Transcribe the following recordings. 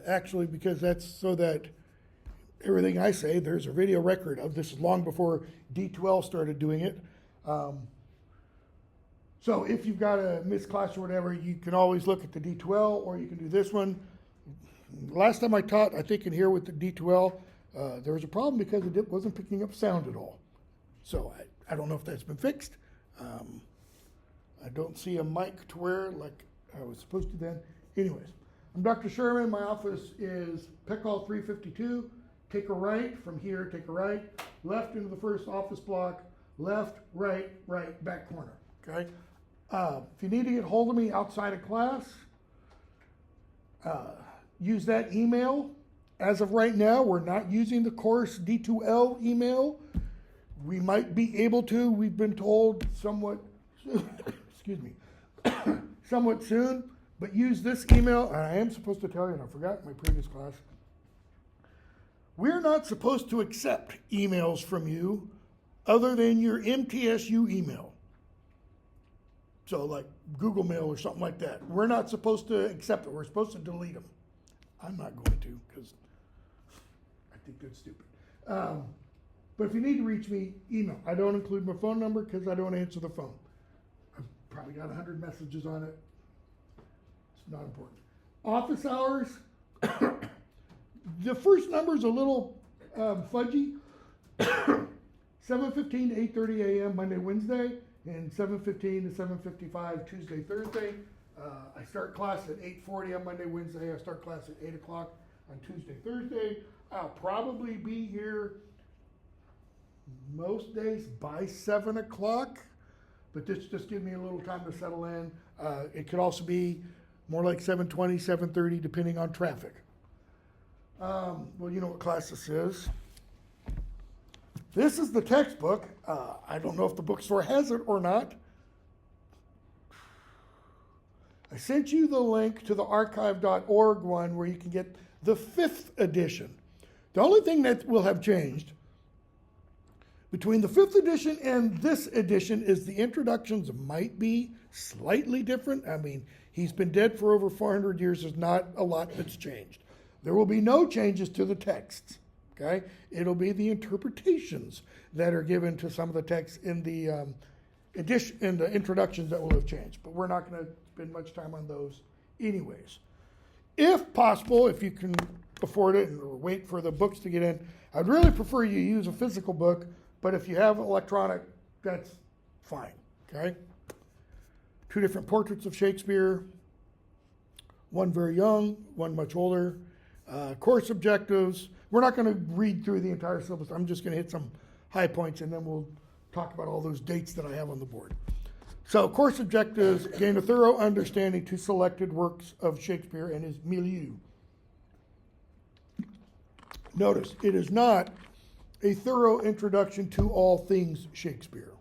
actually, because that's so that everything I say, there's a video record of this long before D2L started doing it. So if you've got a missed class or whatever, you can always look at the D2L, or you can do this one. Last time I taught, I think in here with the D2L, there was a problem because it wasn't picking up sound at all. So I don't know if that's been fixed. I don't see a mic to where like I was supposed to then. Anyways, I'm Dr. Sherman. My office is Peck Hall 352. Take a right from here, take a right, left into the first office block, left, right, back corner, okay? If you need to get hold of me outside of class, use that email. As of right now, we're not using the course D2L email. We might be able to, we've been told somewhat, excuse me, somewhat soon, but use this email. I am supposed to tell you, and I forgot in my previous class, we're not supposed to accept emails from you other than your MTSU email. So like Google Mail or something like that. We're not supposed to accept it. We're supposed to delete them. I'm not going to because I think that's stupid. But if you need to reach me, email. I don't include my phone number because I don't answer the phone. I've probably got 100 messages on it. It's not important. Office hours. The first number is a little fudgy. 7:15 to 8:30 a.m. Monday, Wednesday, and 7:15 to 7:55 Tuesday, Thursday. I start class at 8:40 on Monday, Wednesday. I start class at 8 o'clock on Tuesday, Thursday. I'll probably be here most days by 7 o'clock, but this just gives me a little time to settle in. It could also be more like 7:20, 7:30, depending on traffic. Well, you know what class this is. This is the textbook. I don't know if the bookstore has it or not. I sent you the link to the archive.org one where you can get the 5th edition. The only thing that will have changed between the 5th edition and this edition is the introductions might be slightly different. I mean, he's been dead for over 400 years. There's not a lot that's changed. There will be no changes to the texts, okay? It'll be the interpretations that are given to some of the texts in the introductions that will have changed. But we're not going to spend much time on those anyways. If possible, if you can afford it or wait for the books to get in, I'd really prefer you use a physical book, but if you have electronic, that's fine, okay? 2 different portraits of Shakespeare, one very young, one much older. Course objectives. We're not going to read through the entire syllabus. I'm just going to hit some high points and then we'll talk about all those dates that I have on the board. So course objectives: gain a thorough understanding to selected works of Shakespeare and his milieu. Notice, it is not a thorough introduction to all things Shakespeare.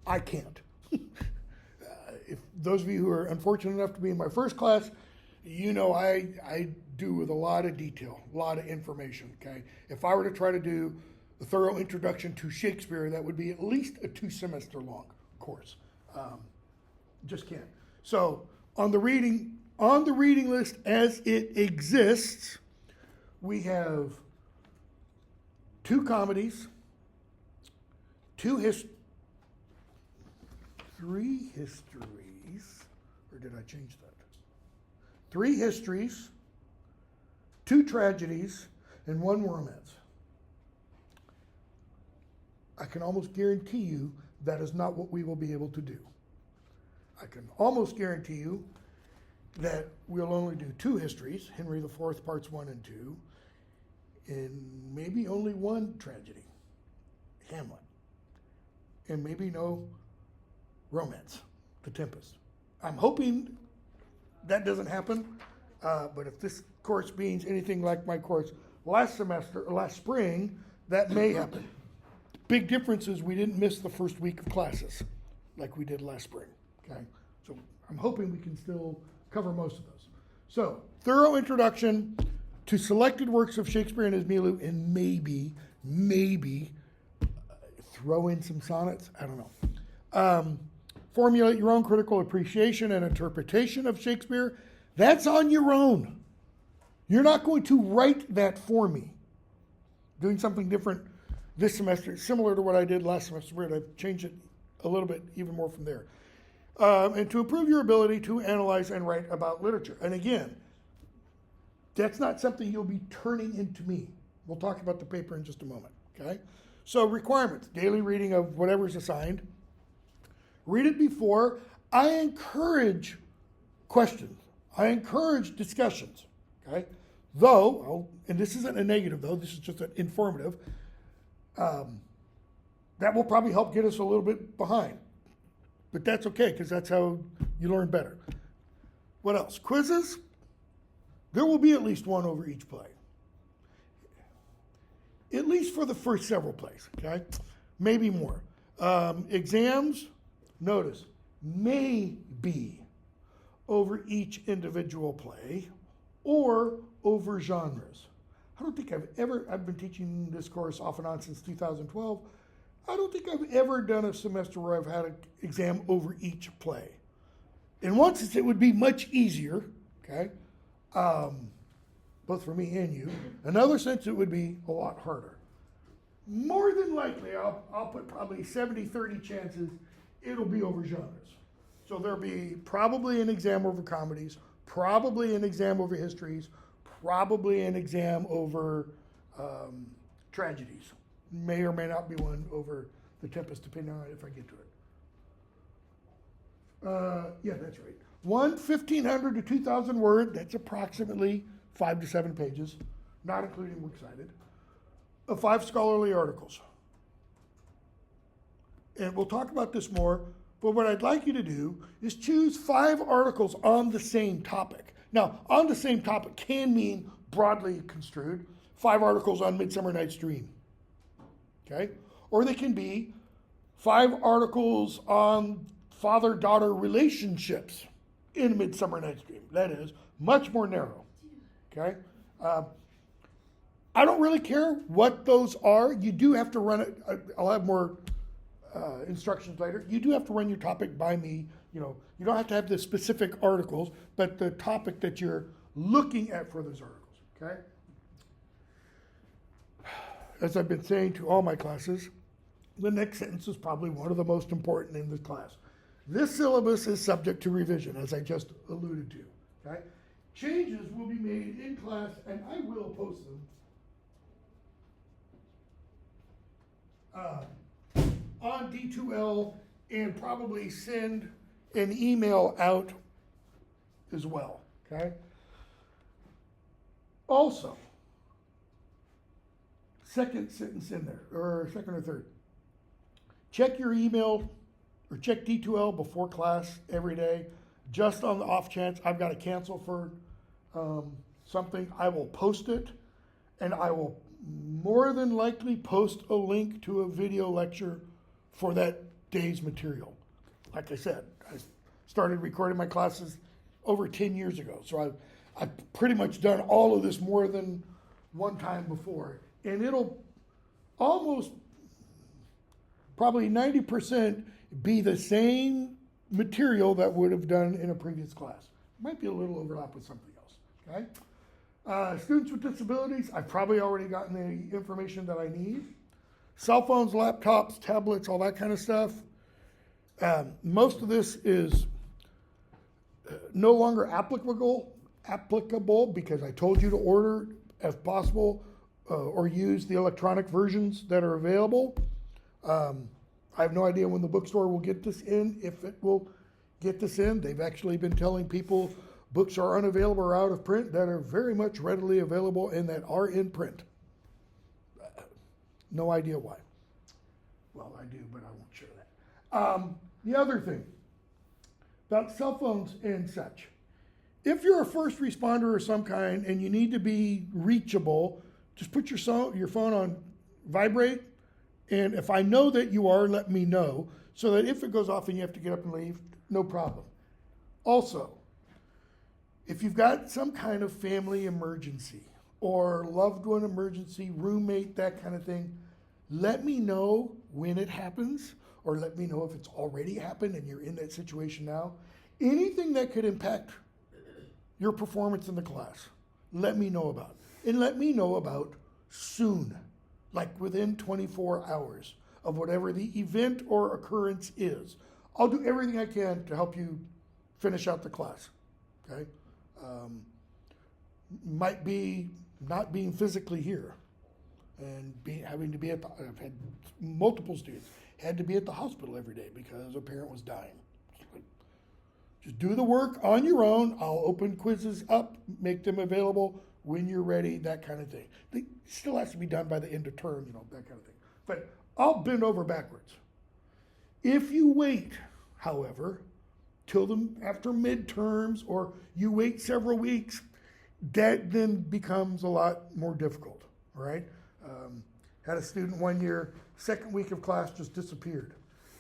I can't. If those of you who are unfortunate enough to be in my first class, you know I do with a lot of detail, a lot of information, okay? If I were to try to do a thorough introduction to Shakespeare, that would be at least a 2-semester long course. Just can't. So on the reading list as it exists, we have 2 comedies, 3 histories, or did I change that? 3 histories, 2 tragedies, and 1 romance. I can almost guarantee you that is not what we will be able to do. I can almost guarantee you that we'll only do 2 histories, Henry IV parts 1 and 2, and maybe only 1 tragedy, Hamlet, and maybe no romance, The Tempest. I'm hoping that doesn't happen, but if this course means anything like my course last spring, that may happen. Big difference is we didn't miss the first week of classes like we did last spring, okay? So I'm hoping we can still cover most of those. So, thorough introduction to selected works of Shakespeare and his milieu, and maybe throw in some sonnets, I don't know. Formulate your own critical appreciation and interpretation of Shakespeare. That's on your own. You're not going to write that for me. Doing something different this semester, similar to what I did last semester, but I've changed it a little bit even more from there. And to improve your ability to analyze and write about literature. And again, that's not something you'll be turning into me. We'll talk about the paper in just a moment, okay? So requirements, daily reading of whatever's assigned. Read it before. I encourage questions. I encourage discussions, okay? Though, and this isn't a negative though, this is just an informative, that will probably help get us a little bit behind. But that's okay, because that's how you learn better. What else? Quizzes. There will be at least one over each play. At least for the first several plays, okay? Maybe more. Exams, notice, may be over each individual play or over genres. I don't think I've been teaching this course off and on since 2012. I don't think I've ever done a semester where I've had an exam over each play. In one sense, it would be much easier, okay? Both for me and you. Another sense, it would be a lot harder. More than likely, I'll put probably 70-30 chances it'll be over genres. So there'll be probably an exam over comedies, probably an exam over histories, probably an exam over tragedies. May or may not be one over The Tempest, depending on if I get to it. Yeah, that's right. 1,500 to 2,000 word, that's approximately 5 to 7 pages, not including works cited, of 5 scholarly articles. And we'll talk about this more, but what I'd like you to do is choose 5 articles on the same topic. Now, on the same topic can mean broadly construed, 5 articles on Midsummer Night's Dream, okay? Or they can be 5 articles on father-daughter relationships in Midsummer Night's Dream. That is much more narrow, okay? I don't really care what those are. You do have to run it. I'll have more instructions later. You do have to run your topic by me. You know, you don't have to have the specific articles, but the topic that you're looking at for those articles, okay? As I've been saying to all my classes, the next sentence is probably one of the most important in this class. This syllabus is subject to revision, as I just alluded to, okay? Changes will be made in class, and I will post them on D2L and probably send an email out as well, okay? Also, second sentence in there, or second or third. Check your email or check D2L before class every day. Just on the off chance I've got to cancel for something, I will post it, and I will more than likely post a link to a video lecture for that day's material. Like I said, I started recording my classes over 10 years ago, so I've pretty much done all of this more than one time before, and it'll almost probably 90% be the same material that would have done in a previous class. Might be a little overlap with something else, okay? Students with disabilities, I've probably already gotten the information that I need. Cell phones, laptops, tablets, all that kind of stuff. Most of this is no longer applicable because I told you to order as possible or use the electronic versions that are available. I have no idea when the bookstore will get this in, if it will get this in. They've actually been telling people books are unavailable or out of print that are very much readily available and that are in print. No idea why. Well, I do, but I won't share that. The other thing about cell phones and such. If you're a first responder of some kind and you need to be reachable, just put your phone on vibrate. And if I know that you are, let me know, so that if it goes off and you have to get up and leave, no problem. Also, if you've got some kind of family emergency or loved one emergency, roommate, that kind of thing, let me know when it happens, or let me know if it's already happened and you're in that situation now. Anything that could impact your performance in the class. Let me know about it. And let me know about soon, like within 24 hours of whatever the event or occurrence is. I'll do everything I can to help you finish out the class, okay? Might be not being physically here and having to be at I've had multiple students had to be at the hospital every day because a parent was dying. Just do the work on your own. I'll open quizzes up, make them available when you're ready, that kind of thing. It still has to be done by the end of term, that kind of thing. But I'll bend over backwards. If you wait, however, till after midterms or you wait several weeks, that then becomes a lot more difficult, all right? Had a student one year, second week of class just disappeared.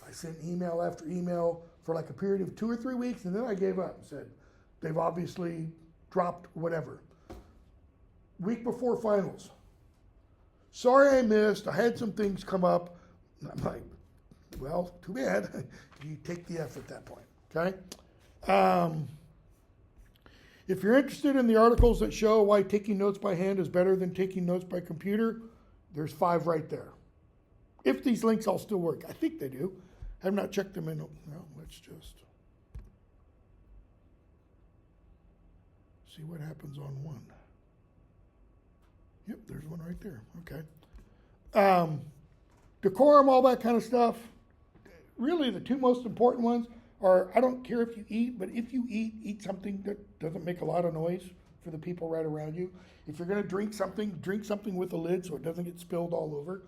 I sent email after email for like a period of 2 or 3 weeks, and then I gave up and said, they've obviously dropped whatever. Week before finals. Sorry I missed, I had some things come up. And I'm like, well, too bad. You take the F at that point, okay? If you're interested in the articles that show why taking notes by hand is better than taking notes by computer, there's 5 right there. If these links all still work. I think they do. I have not checked them in. No, let's just see what happens on one. Yep, there's one right there. Okay. Decorum, all that kind of stuff. Really, the 2 most important ones are, I don't care if you eat, but if you eat something that doesn't make a lot of noise for the people right around you. If you're going to drink something with a lid so it doesn't get spilled all over.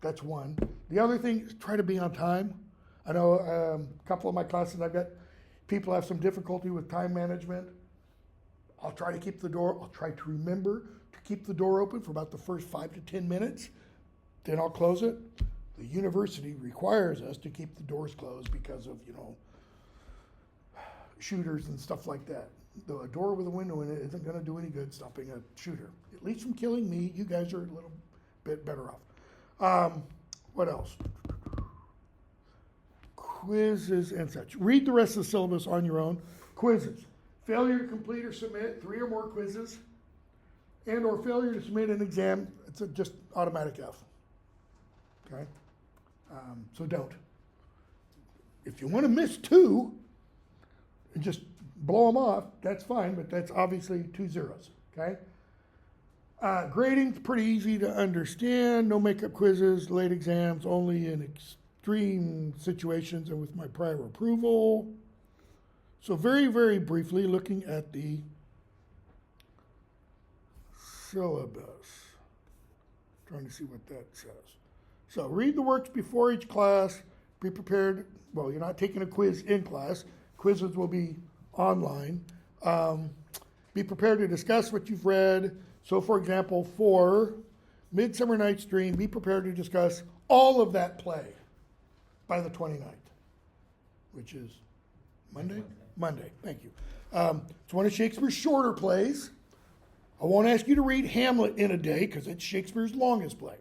That's one. The other thing is try to be on time. I know a couple of my classes, I've got people have some difficulty with time management. I'll try to remember to keep the door open for about the first 5 to 10 minutes. Then I'll close it. The university requires us to keep the doors closed because of, shooters and stuff like that. A door with a window in it isn't going to do any good stopping a shooter. At least from killing me, you guys are a little bit better off. What else? Quizzes and such. Read the rest of the syllabus on your own. Quizzes. Failure to complete or submit 3 or more quizzes and or failure to submit an exam, it's just automatic F. Okay? So don't. If you want to miss 2 and just blow them off, that's fine, but that's obviously 2 zeros. Okay? Grading's pretty easy to understand. No makeup quizzes, late exams, only in extreme situations and with my prior approval. So very, very briefly, looking at the syllabus. Trying to see what that says. So read the works before each class. Be prepared. Well, you're not taking a quiz in class. Quizzes will be online. Be prepared to discuss what you've read. So, for example, for Midsummer Night's Dream, be prepared to discuss all of that play by the 29th, which is Monday? Monday, thank you. It's one of Shakespeare's shorter plays. I won't ask you to read Hamlet in a day because it's Shakespeare's longest play.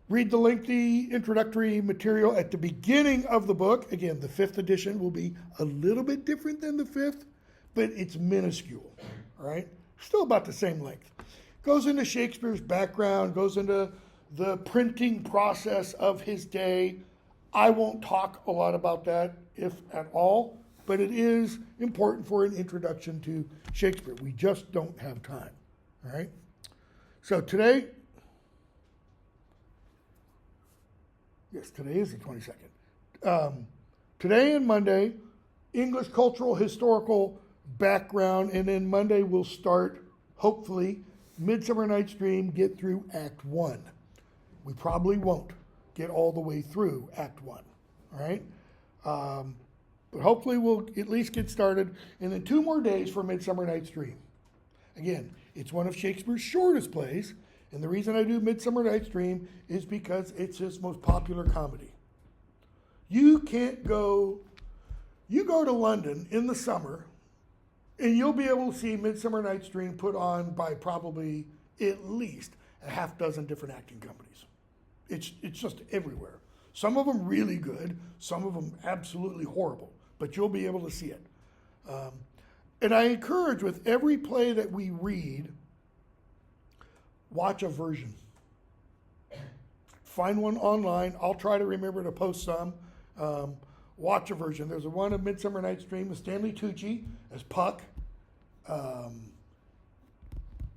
Read the lengthy introductory material at the beginning of the book. Again, the 5th edition will be a little bit different than the 5th, but it's minuscule, all right? Still about the same length. Goes into Shakespeare's background, goes into the printing process of his day. I won't talk a lot about that, if at all, but it is important for an introduction to Shakespeare. We just don't have time, all right? So today, yes, today is the 22nd. Today and Monday, English cultural historical background, and then Monday we'll start, hopefully, Midsummer Night's Dream, get through Act 1. We probably won't get all the way through Act 1, all right? But hopefully we'll at least get started, and then 2 more days for Midsummer Night's Dream. Again, it's one of Shakespeare's shortest plays, and the reason I do Midsummer Night's Dream is because it's his most popular comedy. You go to London in the summer, and you'll be able to see Midsummer Night's Dream put on by probably at least a half dozen different acting companies. It's just everywhere. Some of them really good, some of them absolutely horrible, but you'll be able to see it. And I encourage with every play that we read, watch a version. Find one online. I'll try to remember to post some. Watch a version. There's one of Midsummer Night's Dream with Stanley Tucci as Puck.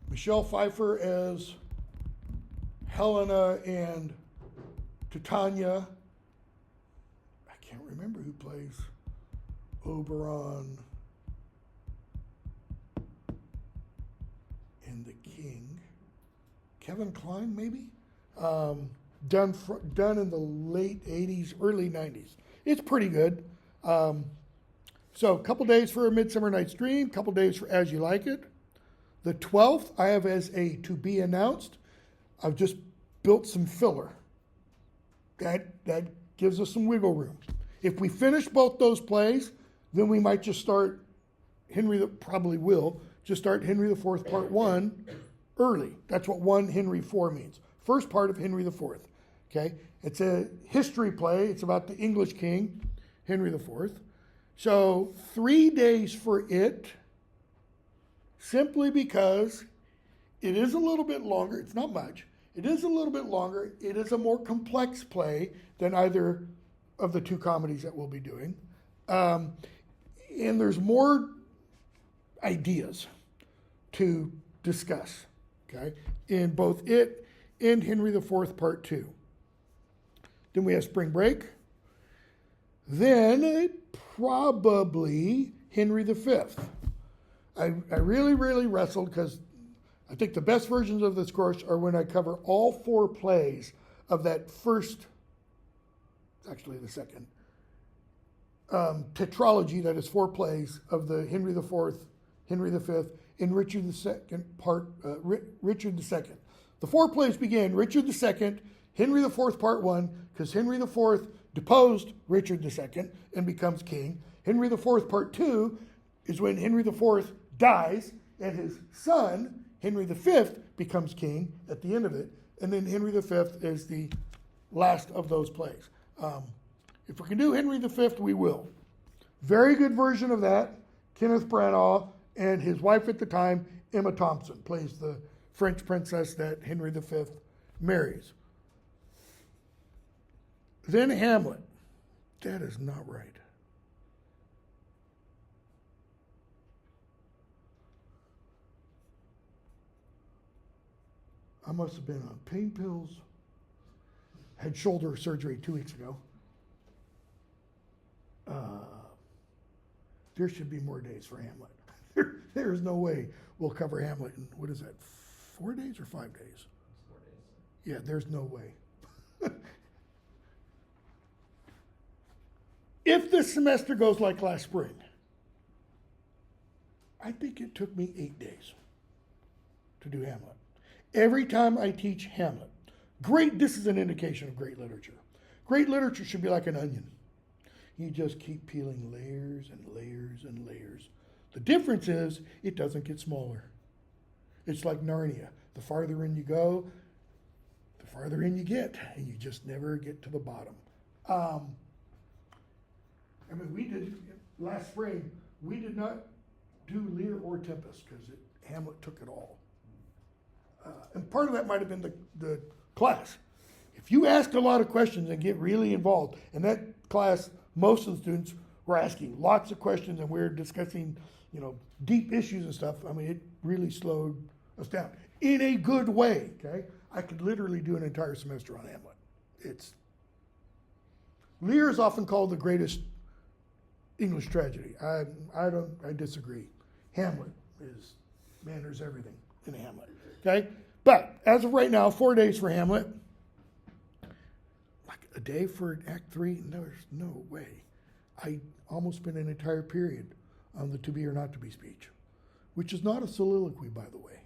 Michelle Pfeiffer as Helena and Titania. I can't remember who plays Oberon and the King. Kevin Kline, maybe? Done in the late 80s, early 90s. It's pretty good. So a couple days for A Midsummer Night's Dream, couple days for As You Like It. The 12th I have as a to be announced. I've just built some filler. That gives us some wiggle room. If we finish both those plays, then we might just start probably will, just start Henry IV Part 1 early. That's what 1 Henry IV means. First part of Henry IV. Okay? It's a history play. It's about the English king, Henry IV. So 3 days for it, simply because it is a little bit longer. It's not much. It is a little bit longer. It is a more complex play than either of the 2 comedies that we'll be doing. And there's more ideas to discuss, okay, in both it and Henry IV Part 2. Then we have spring break. Then probably Henry V. I really, really wrestled because I think the best versions of this course are when I cover all 4 plays of that first, actually the second, tetralogy that is 4 plays of the Henry IV, Henry V, and Richard II Richard II. The 4 plays begin Richard II, Henry IV Part 1, because Henry IV deposed Richard II and becomes king. Henry IV Part 2 is when Henry IV dies and his son, Henry V, becomes king at the end of it. And then Henry V is the last of those plays. If we can do Henry V, we will. Very good version of that. Kenneth Branagh and his wife at the time, Emma Thompson, plays the French princess that Henry V marries. Then Hamlet. That is not right. I must have been on pain pills. Had shoulder surgery 2 weeks ago. There should be more days for Hamlet. There's no way we'll cover Hamlet in, what is that, 4 days or 5 days? 4 days. Yeah, there's no way. If this semester goes like last spring, I think it took me 8 days to do Hamlet. Every time I teach Hamlet, this is an indication of great literature. Great literature should be like an onion. You just keep peeling layers and layers and layers. The difference is it doesn't get smaller. It's like Narnia. The farther in you go, the farther in you get, and you just never get to the bottom. We did, last spring, we did not do Lear or Tempest because Hamlet took it all. And part of that might have been the class. If you ask a lot of questions and get really involved, and that class, most of the students were asking lots of questions and we're discussing, deep issues and stuff. It really slowed us down in a good way, okay? I could literally do an entire semester on Hamlet. Lear is often called the greatest English tragedy. I disagree. Hamlet is, there's everything in Hamlet, okay? But as of right now, 4 days for Hamlet. Like a day for Act 3? No, there's no way. I almost spent an entire period on the to be or not to be speech, which is not a soliloquy, by the way.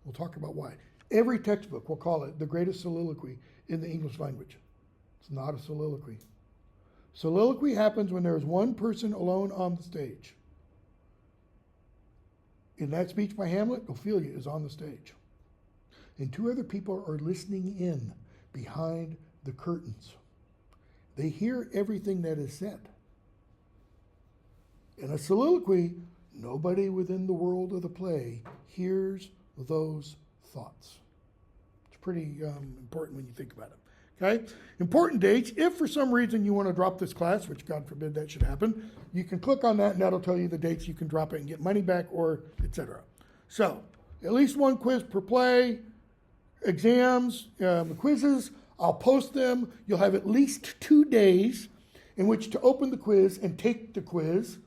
We'll talk about why. Every textbook will call it the greatest soliloquy in the English language. It's not a soliloquy. Soliloquy happens when there is one person alone on the stage. In that speech by Hamlet, Ophelia is on the stage. And 2 other people are listening in behind the curtains. They hear everything that is said. In a soliloquy, Nobody within the world of the play hears those thoughts. It's pretty important when you think about it. Okay? Important dates. If for some reason you want to drop this class, which God forbid that should happen, you can click on that and that'll tell you the dates you can drop it and get money back or etc. So, at least one quiz per play, exams, quizzes. I'll post them. You'll have at least 2 days in which to open the quiz and take the quiz.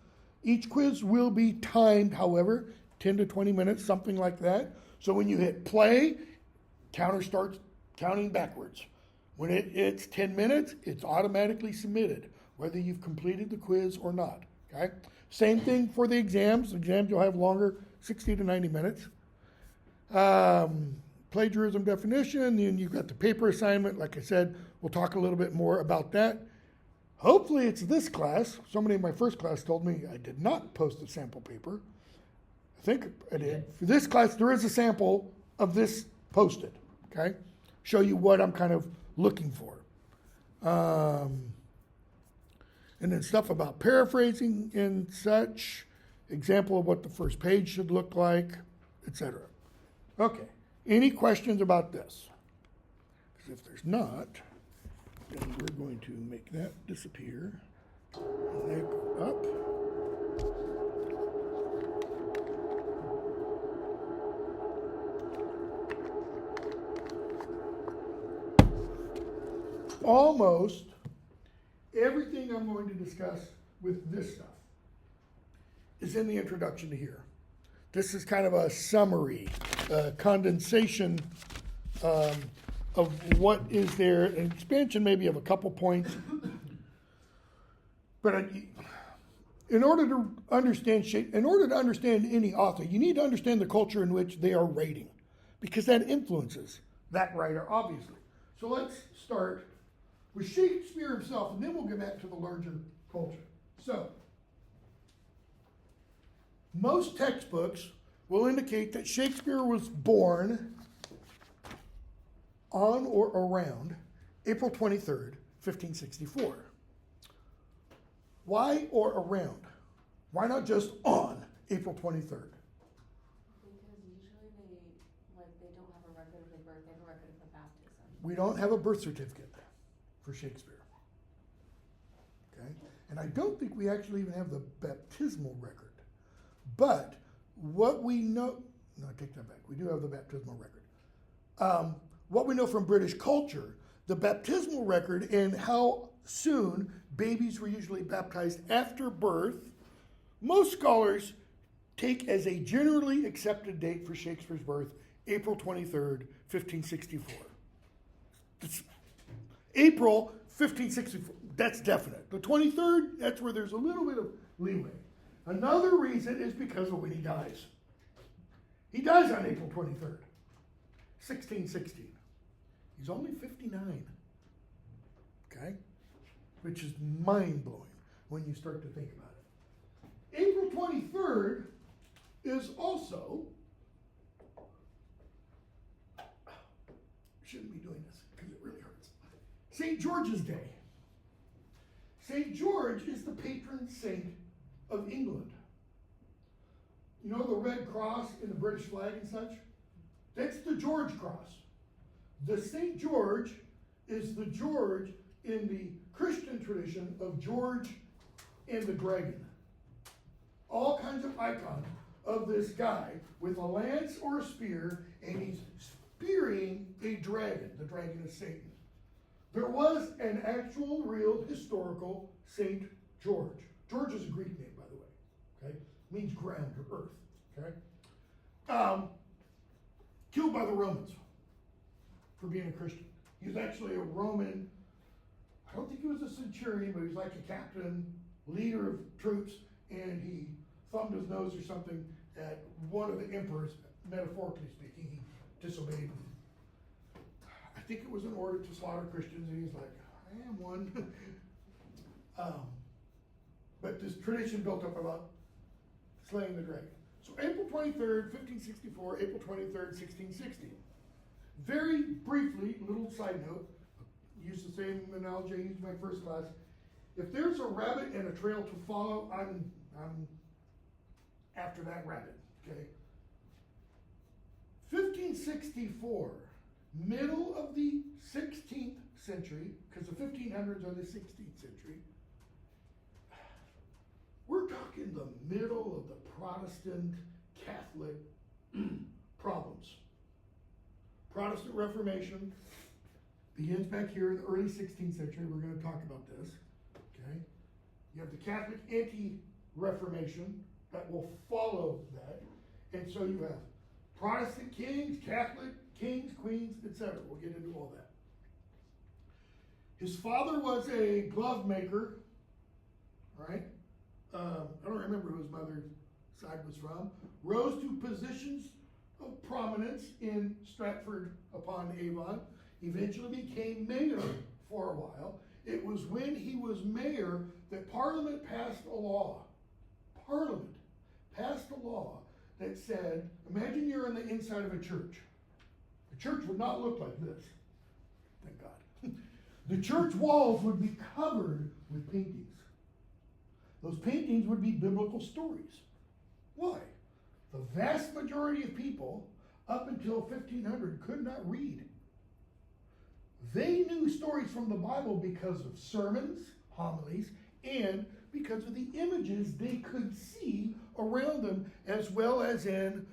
Each quiz will be timed, however, 10 to 20 minutes, something like that. So when you hit play, counter starts counting backwards. When it's 10 minutes, it's automatically submitted, whether you've completed the quiz or not. Okay? Same thing for the exams. Exams you'll have longer, 60 to 90 minutes. Plagiarism definition, then you've got the paper assignment. Like I said, we'll talk a little bit more about that. Hopefully it's this class. Somebody in my first class told me I did not post a sample paper. I think I did. For this class, there is a sample of this posted, okay? Show you what I'm kind of looking for. And then stuff about paraphrasing and such, example of what the first page should look like, etc. Okay, any questions about this? Because if there's not, then we're going to make that disappear. And that go up. Almost everything I'm going to discuss with this stuff is in the introduction to here. This is kind of a summary, condensation of what is there, an expansion maybe of a couple points. But in order to understand any author, you need to understand the culture in which they are writing, because that influences that writer, obviously. So let's start with Shakespeare himself, and then we'll get back to the larger culture. So, most textbooks will indicate that Shakespeare was born on or around April 23rd, 1564. Why or around? Why not just on April 23rd? Because usually they don't have a record of the birth, they have a record of the baptism. We don't have a birth certificate for Shakespeare. Okay? And I don't think we actually even have the baptismal record. But what we know, no, I take that back. We do have the baptismal record. What we know from British culture, the baptismal record and how soon babies were usually baptized after birth, most scholars take as a generally accepted date for Shakespeare's birth, April 23rd, 1564. It's April 1564, that's definite. The 23rd, that's where there's a little bit of leeway. Another reason is because of when he dies. He dies on April 23rd, 1616. He's only 59, okay? Which is mind-blowing when you start to think about it. April 23rd is also, shouldn't be doing this because it really hurts, St. George's Day. St. George is the patron saint of England. You know the red cross in the British flag and such? That's the George cross. The St. George is the George in the Christian tradition of George and the dragon. All kinds of icons of this guy with a lance or a spear, and he's spearing a dragon. The dragon is Satan. There was an actual, real, historical St. George. George is a Greek name, by the way. Okay, means ground or earth. Okay, killed by the Romans for being a Christian. He was actually a Roman. I don't think he was a centurion, but he was like a captain, leader of troops, and he thumbed his nose or something at one of the emperors, metaphorically speaking. He disobeyed. I think it was in order to slaughter Christians, and he's like, I am one. But this tradition built up about slaying the dragon. So April 23rd, 1564, April 23rd, 1616. Very briefly, little side note, use the same analogy I used in my first class. If there's a rabbit and a trail to follow, I'm after that rabbit, okay? 1564, middle of the 16th century, because the 1500s are the 16th century. We're talking the middle of the Protestant Catholic problems. Protestant Reformation begins back here in the early 16th century. We're going to talk about this, okay? You have the Catholic anti-Reformation that will follow that. And so you have Protestant kings, Catholic kings, queens, etc. We'll get into all that. His father was a glove maker, all right? I don't remember who his mother's side was from. Rose to positions of prominence in Stratford-upon-Avon. Eventually became mayor for a while. It was when he was mayor that Parliament passed a law. Parliament passed a law that said, imagine you're on the inside of a church. The church would not look like this. Thank God. The church walls would be covered with paintings. Those paintings would be biblical stories. Why? The vast majority of people up until 1500 could not read. They knew stories from the Bible because of sermons, homilies, and because of the images they could see around them, as well as in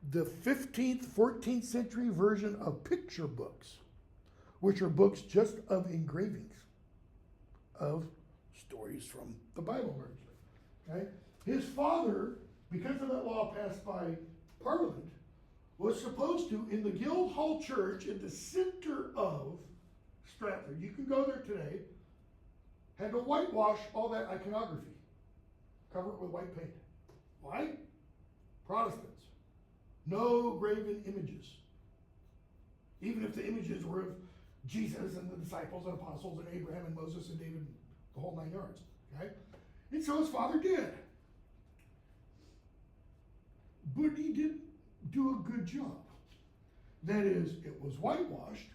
the 15th, 14th century version of picture books, which are books just of engravings of stories from the Bible, largely. Okay? His father, because of that law passed by Parliament, was supposed to, in the Guildhall Church in the center of Stratford, you can go there today, had to whitewash all that iconography, cover it with white paint. Why? Protestants. No graven images. Even if the images were of Jesus and the disciples and apostles and Abraham and Moses and David, the whole 9 yards. Okay? And so his father did. But he didn't do a good job. That is, it was whitewashed,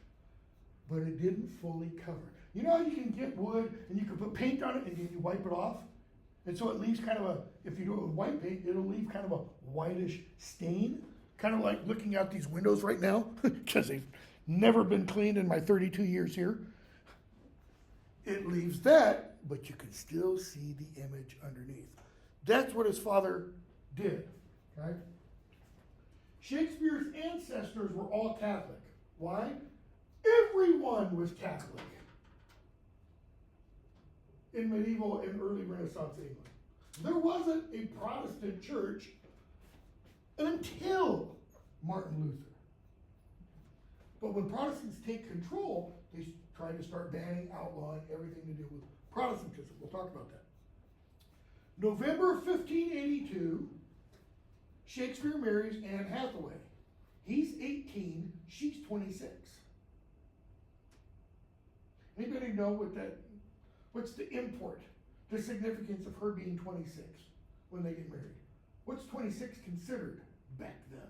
but it didn't fully cover. You know how you can get wood and you can put paint on it and then you wipe it off? And so it leaves kind of a, if you do it with white paint, it'll leave kind of a whitish stain. Kind of like looking out these windows right now, because they've never been cleaned in my 32 years here. It leaves that, but you can still see the image underneath. That's what his father did, right? Shakespeare's ancestors were all Catholic. Why? Everyone was Catholic in medieval and early Renaissance England. There wasn't a Protestant church until Martin Luther. But when Protestants take control, they try to start banning, outlawing everything to do with Protestantism. We'll talk about that. November 1582, Shakespeare marries Anne Hathaway. He's 18, she's 26. Anybody know what's the import, the significance of her being 26 when they get married? What's 26 considered back then?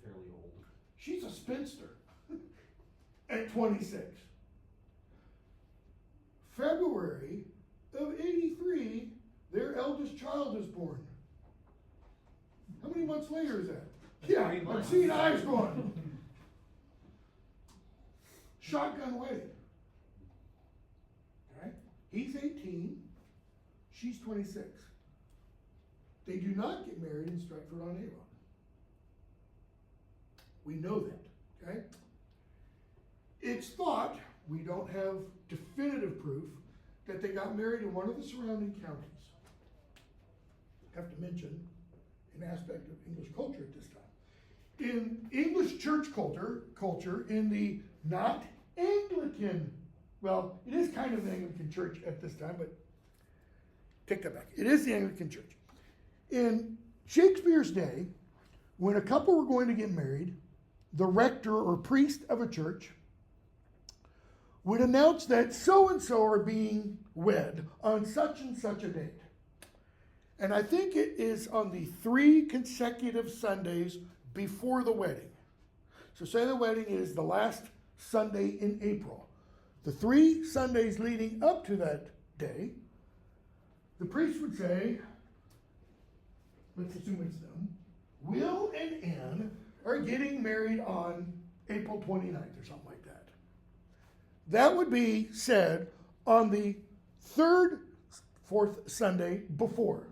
Fairly old. She's a spinster at 26. February of 83, their eldest child is born. How many months later is that? Yeah, 3 I'm months. seeing eyes going. Shotgun wedding. Okay? He's 18, she's 26. They do not get married in Stratford-on-Avon. We know that, okay? It's thought, we don't have definitive proof, that they got married in one of the surrounding counties. I have to mention an aspect of English culture at this time. In English church culture, in the not Anglican, well, it is kind of the Anglican church at this time, but take that back. It is the Anglican church. In Shakespeare's day, when a couple were going to get married, the rector or priest of a church would announce that so-and-so are being wed on such and such a date. And I think it is on the 3 consecutive Sundays before the wedding. So say the wedding is the last Sunday in April. The 3 Sundays leading up to that day, the priest would say, let's assume it's them, Will and Ann are getting married on April 29th or something like that. That would be said on the fourth Sunday before.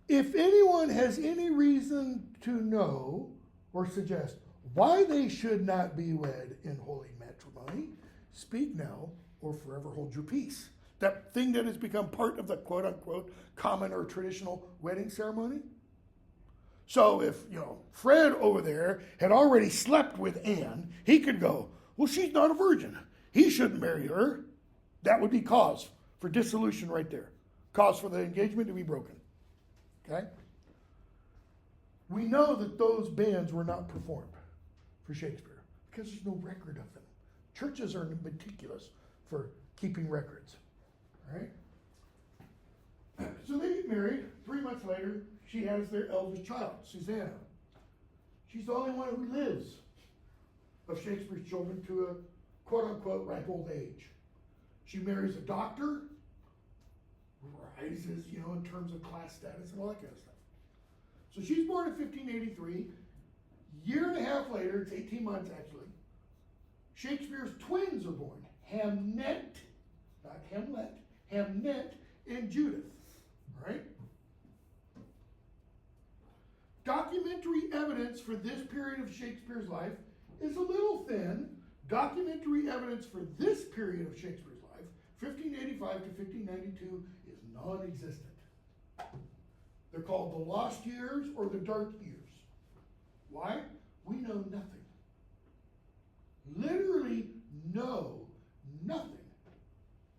If anyone has any reason to know or suggest why they should not be wed in holy matrimony, speak now or forever hold your peace. That thing that has become part of the quote unquote common or traditional wedding ceremony. So if, Fred over there had already slept with Anne, he could go, well, she's not a virgin. He shouldn't marry her. That would be cause for dissolution right there. Cause for the engagement to be broken. Okay? We know that those banns were not performed for Shakespeare because there's no record of them. Churches are meticulous for keeping records. All right? So they get married. 3 months later, she has their eldest child, Susanna. She's the only one who lives of Shakespeare's children to a quote-unquote ripe old age. She marries a doctor, rises, in terms of class status and all that kind of stuff. So she's born in 1583. Year and a half later, it's 18 months actually, Shakespeare's twins are born. Hamnet, not Hamlet, Hamnet and Judith. All right? Documentary evidence for this period of Shakespeare's life is a little thin. Documentary evidence for this period of Shakespeare's life, 1585 to 1592, is non-existent. They're called the lost years or the dark years. Why? We know nothing. Literally know nothing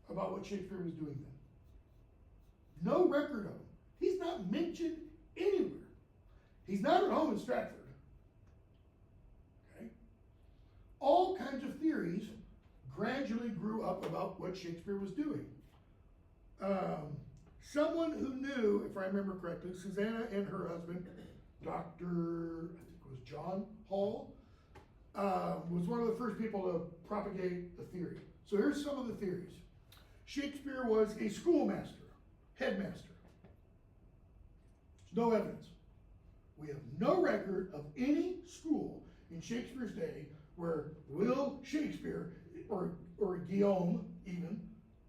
about what Shakespeare was doing then. No record of him. He's not mentioned anywhere. He's not at home in Stratford. Okay? All kinds of theories gradually grew up about what Shakespeare was doing. Someone who knew, if I remember correctly, Susanna and her husband, Dr. I think it was John Hall, was one of the first people to propagate the theory. So here's some of the theories. Shakespeare was a schoolmaster, headmaster. There's no evidence. We have no record of any school in Shakespeare's day where Will Shakespeare, or Guillaume even,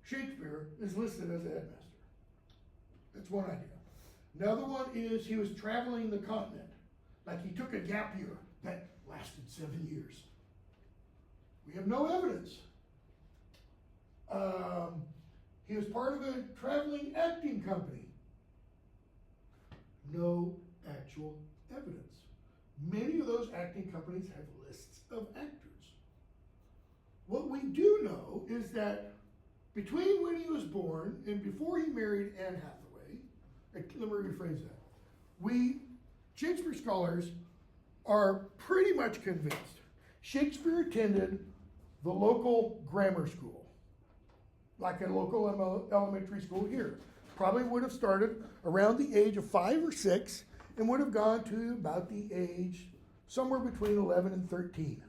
Shakespeare is listed as a headmaster. That's one idea. Another one is he was traveling the continent. Like he took a gap year that lasted 7 years. We have no evidence. He was part of a traveling acting company. No actual evidence. Many of those acting companies have lists of actors. What we do know is that between when he was born and before he married Anne Hathaway, let me rephrase that. Shakespeare scholars are pretty much convinced Shakespeare attended the local grammar school, like a local elementary school here. Probably would have started around the age of 5 or 6 and would have gone to about the age somewhere between 11 and 13.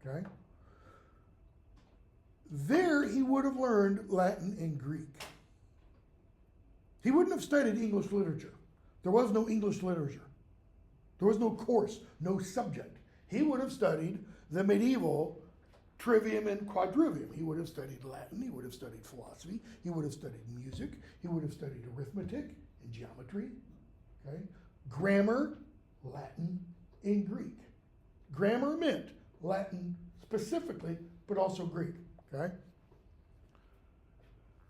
Okay? There he would have learned Latin and Greek. He wouldn't have studied English literature. There was no English literature. There was no course, no subject. He would have studied the medieval trivium and quadrivium. He would have studied Latin, he would have studied philosophy, he would have studied music, he would have studied arithmetic and geometry, okay? Grammar, Latin, and Greek. Grammar meant Latin specifically, but also Greek, okay?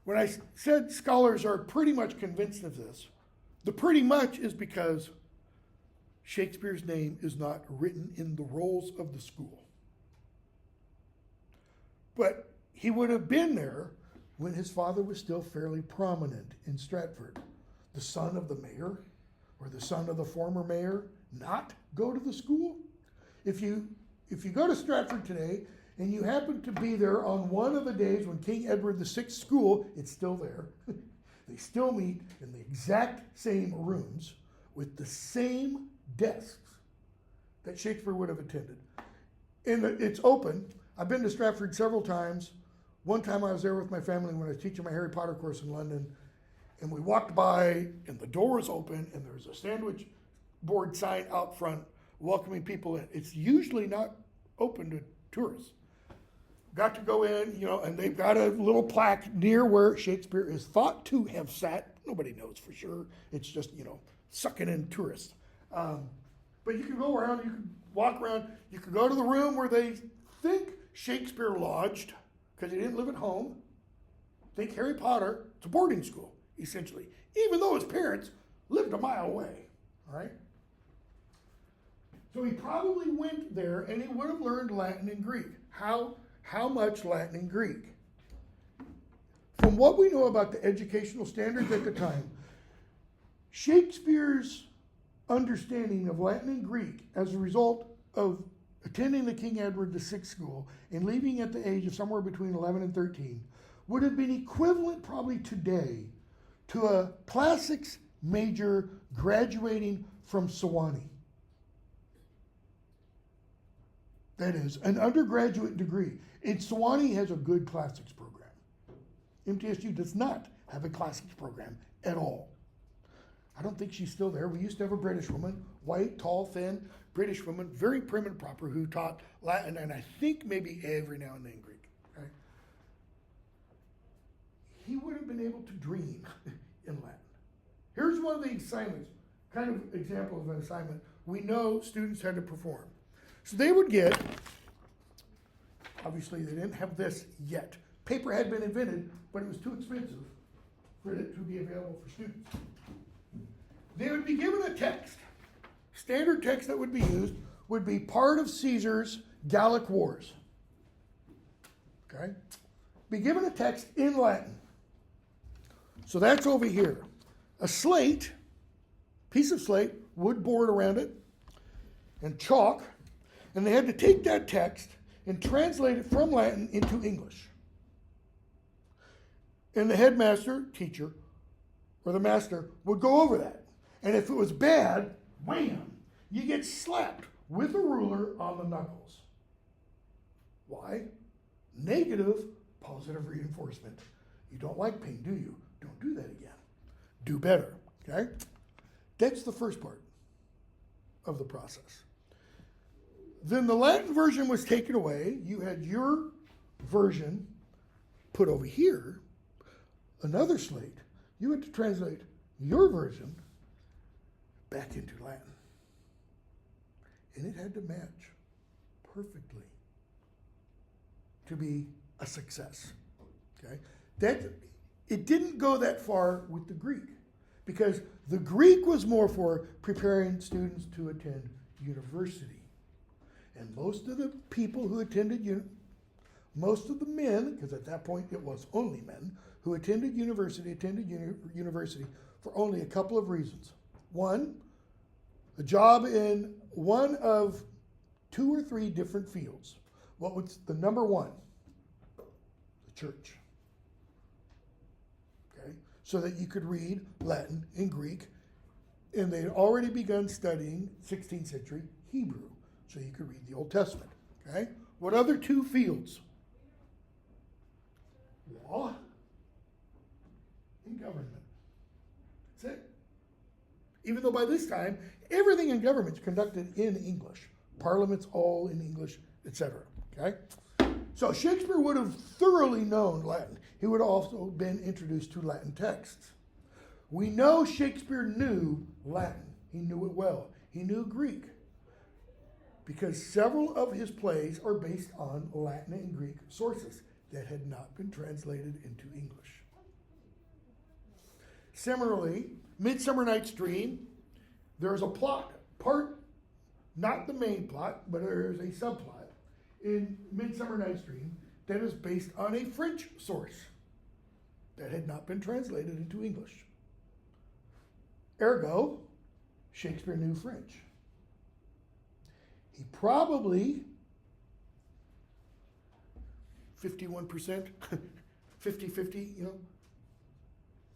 When I said scholars are pretty much convinced of this, the pretty much is because Shakespeare's name is not written in the rolls of the school. But he would have been there when his father was still fairly prominent in Stratford. The son of the mayor or the son of the former mayor not go to the school? If you go to Stratford today and you happen to be there on one of the days when King Edward VI's school, it's still there. They still meet in the exact same rooms with the same desks that Shakespeare would have attended. And it's open. I've been to Stratford several times. One time I was there with my family when I was teaching my Harry Potter course in London, and we walked by, and the door was open, and there's a sandwich board sign out front welcoming people in. It's usually not open to tourists. Got to go in, you know, and they've got a little plaque near where Shakespeare is thought to have sat. Nobody knows for sure. It's just, you know, sucking in tourists. But you can go around, you can walk around, you can go to the room where they think Shakespeare lodged, because he didn't live at home. Think Harry Potter, it's a boarding school, essentially, even though his parents lived a mile away, all right? So he probably went there and he would have learned Latin and Greek. How much Latin and Greek? From what we know about the educational standards at the time, Shakespeare's understanding of Latin and Greek as a result of attending the King Edward VI school and leaving at the age of somewhere between 11 and 13 would have been equivalent probably today to a classics major graduating from Sewanee. That is, an undergraduate degree. And Sewanee has a good classics program. MTSU does not have a classics program at all. I don't think she's still there. We used to have a British woman, white, tall, thin, British woman, very prim and proper, who taught Latin and I think maybe every now and then Greek. Okay? He would have been able to dream in Latin. Here's one of the assignments, kind of example of an assignment we know students had to perform. So they would get, obviously they didn't have this yet. Paper had been invented, but it was too expensive for it to be available for students. They would be given a text. Standard text that would be used would be part of Caesar's Gallic Wars. Okay? Be given a text in Latin. So that's over here. A slate, piece of slate, wood board around it, and chalk. And they had to take that text and translate it from Latin into English. And the headmaster, teacher, or the master would go over that. And if it was bad, wham, you get slapped with a ruler on the knuckles. Why? Negative, positive reinforcement. You don't like pain, do you? Don't do that again. Do better, okay? That's the first part of the process. Then the Latin version was taken away. You had your version put over here, another slate. You had to translate your version back into Latin. And it had to match perfectly to be a success. Okay? It didn't go that far with the Greek, because the Greek was more for preparing students to attend university. And most of the people who attended, most of the men, because at that point it was only men, who attended university for only a couple of reasons. One, a job in one of 2 or 3 different fields. What was the number one? The church. Okay? So that you could read Latin and Greek, and they'd already begun studying 16th century Hebrew, so you could read the Old Testament. Okay? What other 2 fields? Law and government. That's it. Even though by this time, everything in government is conducted in English. Parliament's all in English, etc. Okay? So Shakespeare would have thoroughly known Latin. He would have also been introduced to Latin texts. We know Shakespeare knew Latin. He knew it well. He knew Greek, because several of his plays are based on Latin and Greek sources that had not been translated into English. Similarly, Midsummer Night's Dream, there's a plot, not the main plot, but there's a subplot in Midsummer Night's Dream that is based on a French source that had not been translated into English. Ergo, Shakespeare knew French. He probably, 51%, 50-50,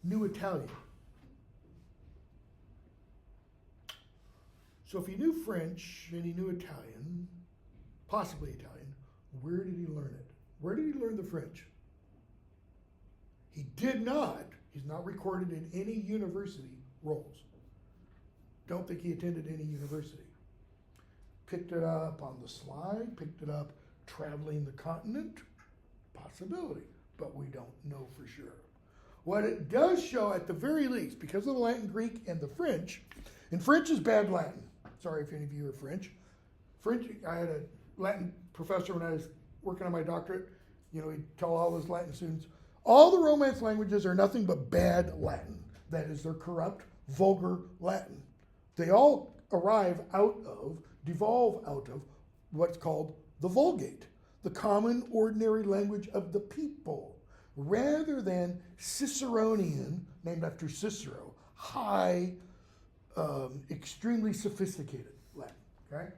knew Italian. So if he knew French and he knew Italian, possibly Italian, where did he learn it? Where did he learn the French? He did not He's not recorded in any university rolls. Don't think he attended any university. Picked it up on the slide, picked it up traveling the continent, possibility, but we don't know for sure. What it does show at the very least, because of the Latin, Greek, and the French, and French is bad Latin. Sorry if any of you are French. French, I had a Latin professor when I was working on my doctorate. You know, he'd tell all his Latin students, all the Romance languages are nothing but bad Latin. That is, they're corrupt, vulgar Latin. They all devolve out of what's called the Vulgate, the common ordinary language of the people, rather than Ciceronian, named after Cicero, high, extremely sophisticated Latin, okay?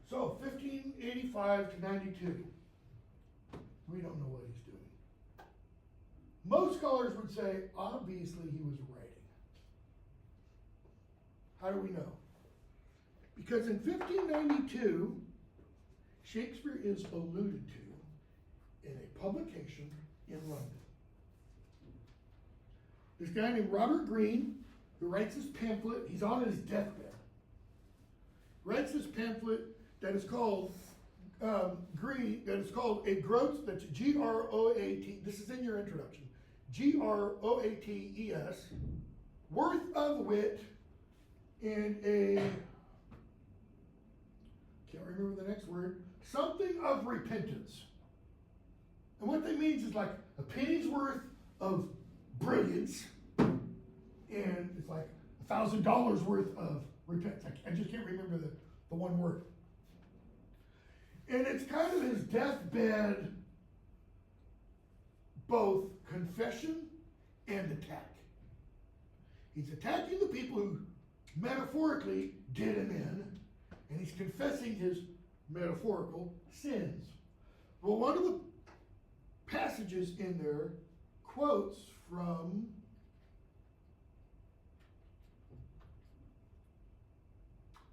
So 1585 to 92, we don't know what he's doing. Most scholars would say, obviously he was writing. How do we know? Because in 1592, Shakespeare is alluded to in a publication in London. This guy named Robert Greene, who writes this pamphlet, he's on his deathbed, writes this pamphlet that is called a groats, that's G-R-O-A-T, this is in your introduction, G-R-O-A-T-E-S, worth of wit, and a, can't remember the next word, something of repentance. And what that means is like a penny's worth of brilliance, and it's like $1,000 worth of repentance. I just can't remember the one word. And it's kind of his deathbed, both confession and attack. He's attacking the people who metaphorically did him in, and he's confessing his metaphorical sins. Well, one of the passages in there quotes from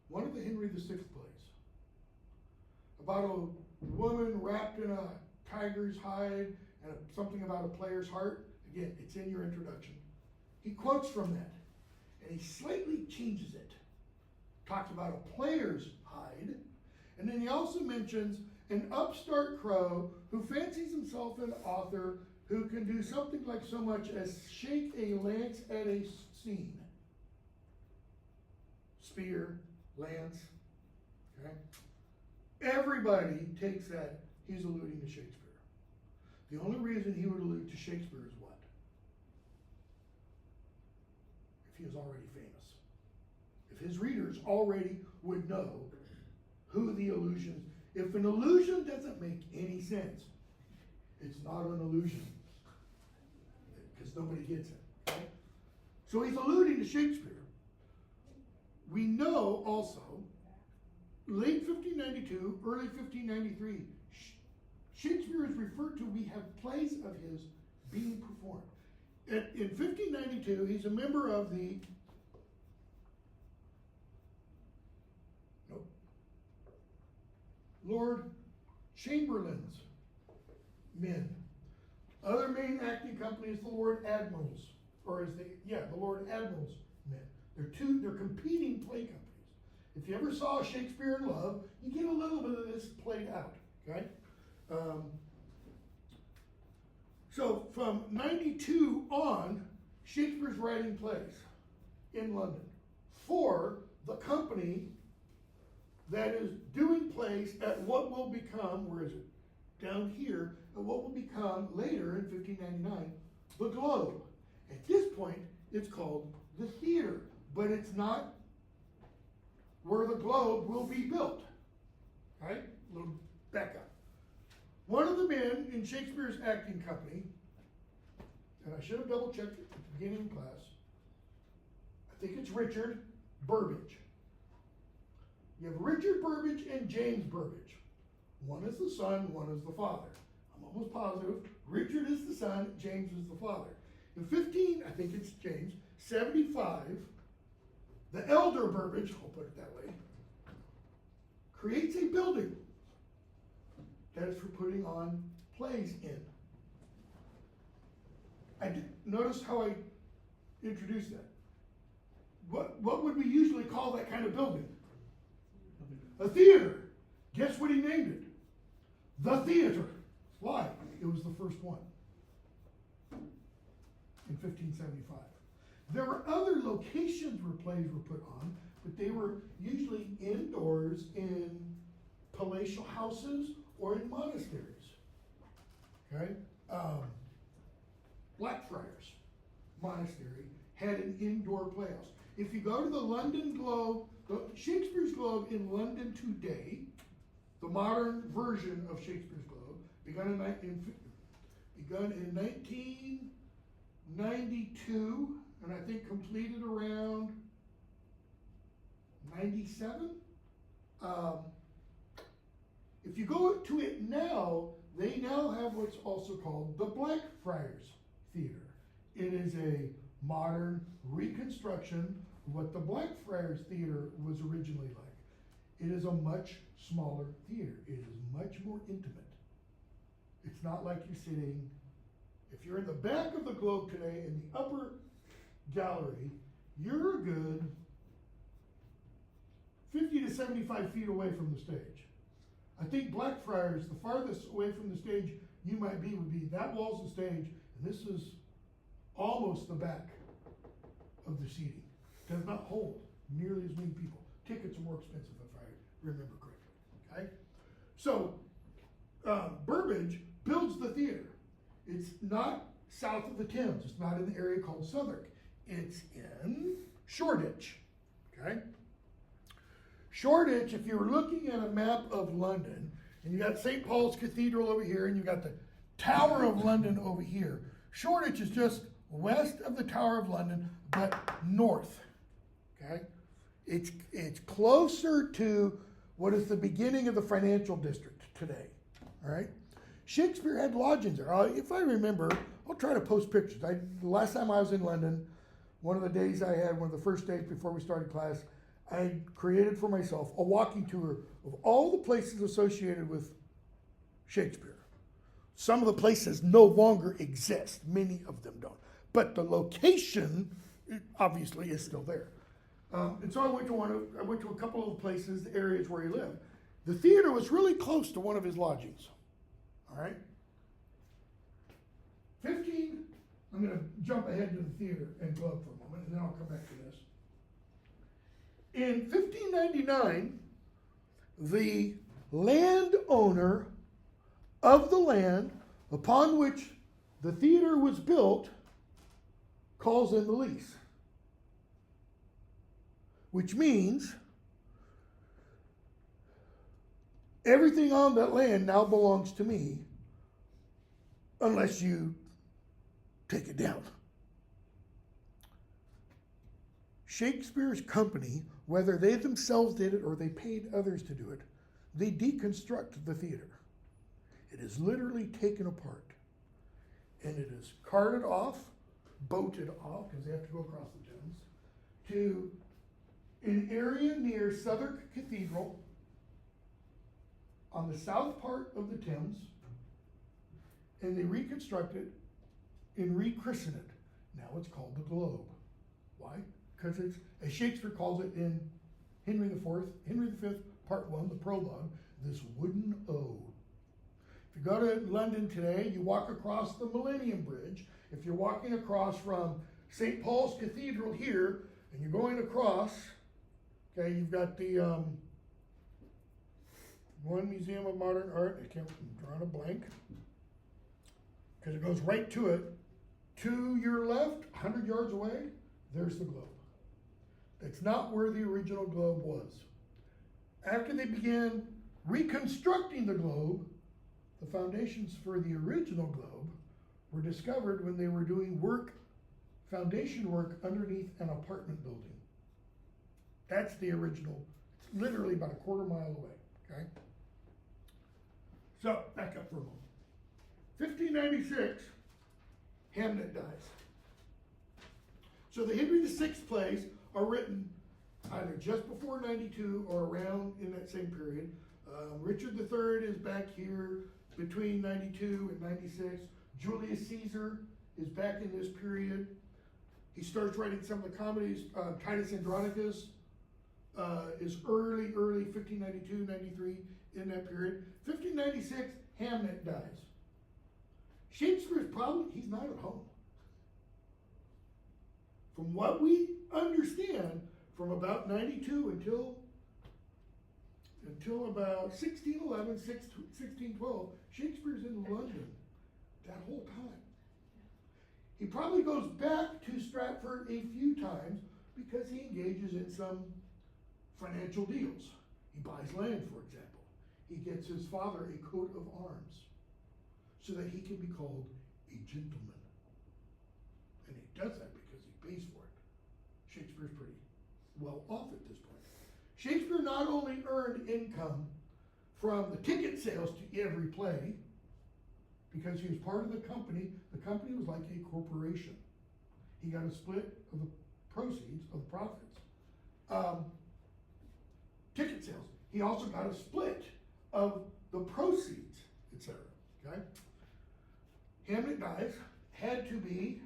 one of the Henry VI plays about a woman wrapped in a tiger's hide and something about a player's heart. Again, it's in your introduction. He quotes from that, and he slightly changes it. Talks about a player's hide, and then he also mentions an upstart crow who fancies himself an author who can do something like so much as shake a lance at a scene. Spear, lance, okay? Everybody takes that he's alluding to Shakespeare. The only reason he would allude to Shakespeare is what? If he was already famous. If his readers already would know who the allusions, if an allusion doesn't make any sense, it's not an allusion, because nobody gets it, okay? So he's alluding to Shakespeare. We know also, late 1592, early 1593, Shakespeare is referred to, we have plays of his being performed. In 1592, he's a member of the Lord Chamberlain's men. Other main acting company is the Lord Admiral's, the Lord Admiral's men. They're competing play companies. If you ever saw Shakespeare in Love, you get a little bit of this played out, okay? So from 92 on, Shakespeare's writing plays in London for the company that is doing plays at what will become, where is it? Down here, at what will become later in 1599, the Globe. At this point, it's called the Theater, but it's not where the Globe will be built. Right? A little back up. One of the men in Shakespeare's acting company, and I should have double checked it at the beginning of class, I think it's Richard Burbage. You have Richard Burbage and James Burbage. One is the son, one is the father. I'm almost positive Richard is the son, James is the father. In 75, the elder Burbage, I'll put it that way, creates a building that is for putting on plays in. Notice how I introduced that. What would we usually call that kind of building? A theater. Guess what he named it? The theater. Why? It was the first one in 1575. There were other locations where plays were put on, but they were usually indoors in palatial houses or in monasteries. Okay? Blackfriars Monastery had an indoor playhouse. If you go to the London Globe, Shakespeare's Globe in London today, the modern version of Shakespeare's Globe, begun in 1992, and I think completed around 97. If you go to it now, they now have what's also called the Blackfriars Theater. It is a modern reconstruction of what the Blackfriars Theater was originally like. It is a much smaller theater. It is much more intimate. It's not like you're sitting, if you're in the back of the Globe today in the upper gallery, you're a good 50 to 75 feet away from the stage. I think Blackfriars, the farthest away from the stage you might be would be that wall's the stage, and this is almost the back of the seating. Does not hold nearly as many people. Tickets are more expensive if I remember correctly. Okay? So, Burbage builds the theater. It's not south of the Thames. It's not in the area called Southwark. It's in Shoreditch. Okay? Shoreditch, if you were looking at a map of London, and you got St. Paul's Cathedral over here, and you got the Tower of London over here, Shoreditch is just west of the Tower of London, but north. Okay? It's closer to what is the beginning of the financial district today. All right? Shakespeare had lodgings there. If I remember, I'll try to post pictures. The last time I was in London, one of the days I had, one of the first days before we started class, I created for myself a walking tour of all the places associated with Shakespeare. Some of the places no longer exist. Many of them don't. But the location, obviously, is still there. And so I went to a couple of the places, the areas where he lived. The theater was really close to one of his lodgings. All right? I'm going to jump ahead to the theater and Globe for a moment, and then I'll come back to this. In 1599, the landowner of the land upon which the theater was built calls in the lease. Which means everything on that land now belongs to me unless you take it down. Shakespeare's company, whether they themselves did it or they paid others to do it, they deconstruct the theater. It is literally taken apart. And it is carted off, boated off, because they have to go across the Thames, to an area near Southwark Cathedral on the south part of the Thames, and they reconstruct it and rechristen it. Now it's called the Globe. Why? Because it's, as Shakespeare calls it in Henry V, Part 1, the prologue, this wooden O. If you go to London today, you walk across the Millennium Bridge. If you're walking across from St. Paul's Cathedral here, and you're going across, okay, you've got the one Museum of Modern Art. I'm drawing a blank because it goes right to it. To your left, 100 yards away, there's the Globe. That's not where the original Globe was. After they began reconstructing the Globe, the foundations for the original Globe were discovered when they were doing foundation work underneath an apartment building. That's the original. It's literally about a quarter mile away, okay? So, back up for a moment. 1596, Hamlet dies. So the Henry VI plays are written either just before 92 or around in that same period. Richard III is back here between 92 and 96. Julius Caesar is back in this period. He starts writing some of the comedies. Titus Andronicus is early 1592, 93 in that period. 1596, Hamlet dies. Shakespeare's probably, he's not at home. From what we understand, from about 92 until about 1611, 1612, Shakespeare's in London that whole time. He probably goes back to Stratford a few times because he engages in some financial deals. He buys land, for example. He gets his father a coat of arms so that he can be called a gentleman. And he does that because he pays for it. Shakespeare's pretty well off at this point. Shakespeare not only earned income from the ticket sales to every play, because he was part of the company was like a corporation. He got a split of the proceeds, of the profits. Ticket sales. He also got a split of the proceeds, etc. Okay? Hamlet dies, had to be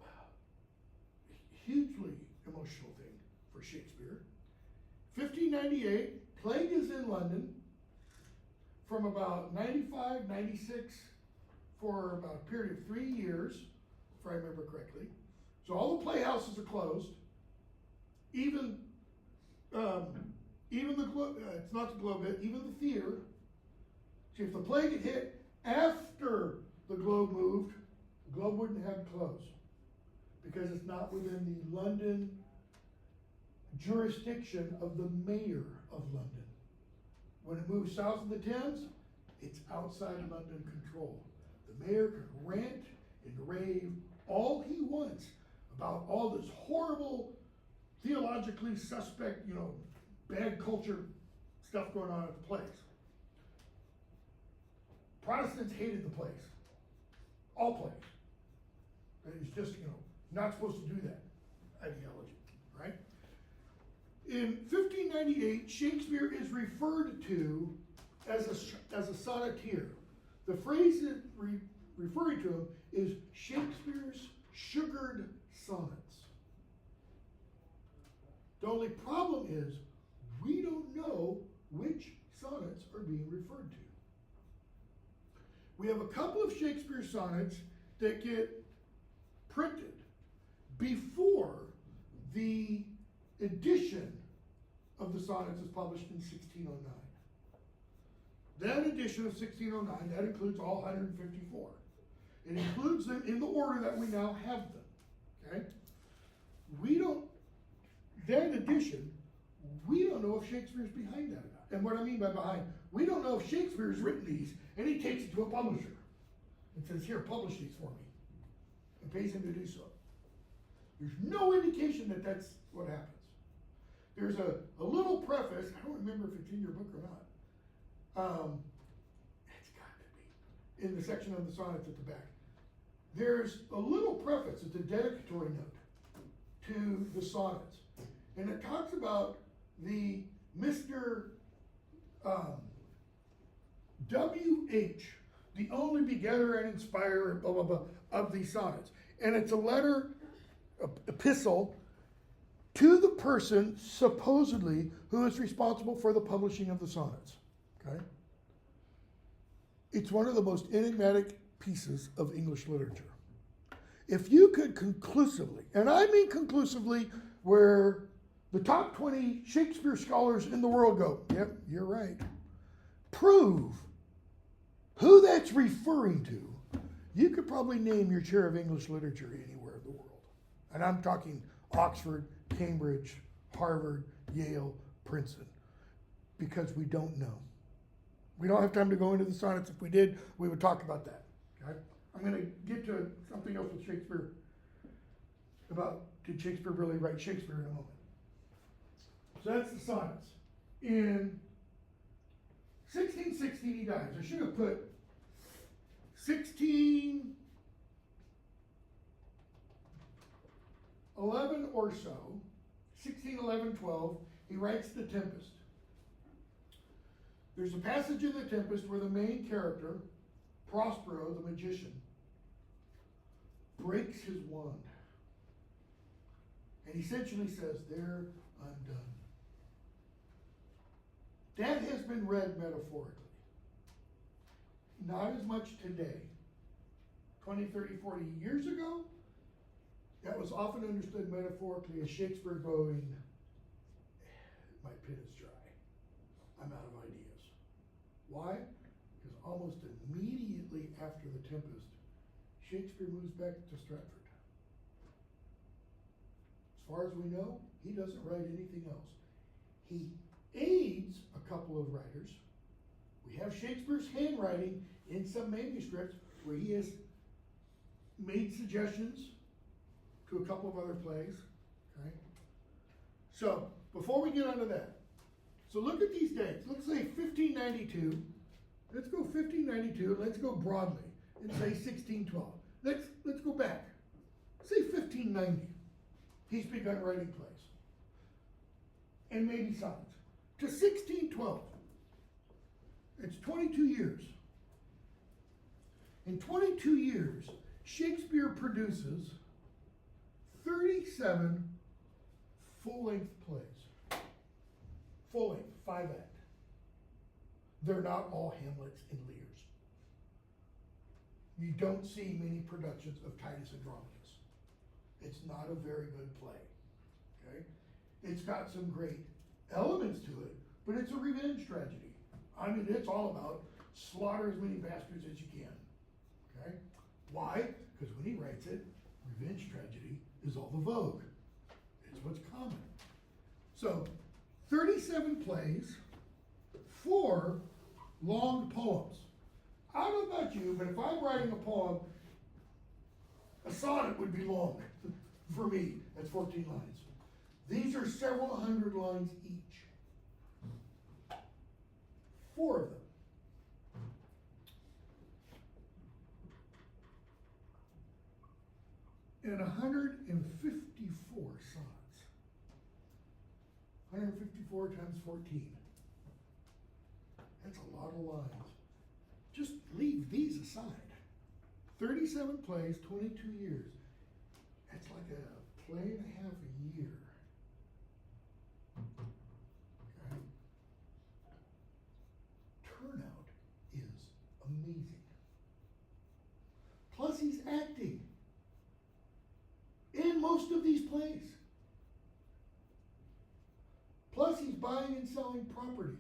a hugely emotional thing for Shakespeare. 1598, plague is in London from about 95, 96 for about a period of 3 years, if I remember correctly. So all the playhouses are closed. Even the it's not the Globe, even the theater. See, if the plague had hit after the Globe moved, the Globe wouldn't have closed because it's not within the London jurisdiction of the mayor of London. When it moves south of the Thames, it's outside London control. The mayor can rant and rave all he wants about all this horrible, theologically suspect, bad culture stuff going on at the place. Protestants hated the place. All plays. It's just, not supposed to do that ideology, right? In 1598, Shakespeare is referred to as a sonneteer. The phrase referring to him is Shakespeare's sugared sonnets. The only problem is we don't know which sonnets are being referred to. We have a couple of Shakespeare sonnets that get printed before the edition of the sonnets is published in 1609. That edition of 1609, that includes all 154. It includes them in the order that we now have them, okay? That edition, we don't know if Shakespeare's behind that or not. And what I mean by behind, we don't know if Shakespeare's written these and he takes it to a publisher and says, here, publish these for me, and pays him to do so. There's no indication that that's what happens. There's a little preface, I don't remember if it's in your book or not. It's got to be in the section of the sonnets at the back. There's a little preface, it's a dedicatory note to the sonnets. And it talks about the Mr. W.H., the only begetter and inspirer, blah, blah, blah, of these sonnets. And it's a letter, epistle, to the person supposedly who is responsible for the publishing of the sonnets. Okay? It's one of the most enigmatic pieces of English literature. If you could conclusively, and I mean conclusively, where the top 20 Shakespeare scholars in the world go, yep, you're right, prove who that's referring to, you could probably name your chair of English literature anywhere in the world. And I'm talking Oxford, Cambridge, Harvard, Yale, Princeton, because we don't know. We don't have time to go into the sonnets. If we did, we would talk about that. Okay? I'm going to get to something else with Shakespeare about did Shakespeare really write Shakespeare in a moment. So that's the sonnets. In 1616 he dies. I should have put 1611 or so, 1611, 12, he writes The Tempest. There's a passage in The Tempest where the main character, Prospero, the magician, breaks his wand and essentially says, they're undone. That has been read metaphorically. Not as much today. 20, 30, 40 years ago, that was often understood metaphorically as Shakespeare going, my pen is dry. I'm out of ideas. Why? Because almost immediately after The Tempest, Shakespeare moves back to Stratford. As far as we know, he doesn't write anything else. He aids a couple of writers. We have Shakespeare's handwriting in some manuscripts where he has made suggestions to a couple of other plays. Okay? So, before we get onto that, so look at these dates. Let's say 1592. Let's go 1592. Let's go broadly and say 1612. Let's go back. Say 1590. He's begun writing plays. And maybe sonnets. To 1612. It's 22 years. In 22 years, Shakespeare produces 37 full-length plays. Full-length, 5-act. They're not all Hamlets and Lears. You don't see many productions of Titus Andronicus. It's not a very good play. Okay? It's got some great elements to it, but it's a revenge tragedy. I mean, it's all about slaughter as many bastards as you can. Okay? Why? Because when he writes it, revenge tragedy is all the vogue. It's what's common. So, 37 plays, 4 long poems. I don't know about you, but if I'm writing a poem, a sonnet would be long. For me, that's 14 lines. These are several hundred lines each. 4 of them. And 154 sonnets. 154 times 14. That's a lot of lines. Just leave these aside. 37 plays, 22 years. That's like a play and a half a year. Okay. Turnout is amazing. Plus he's acting in most of these plays. Plus he's buying and selling property.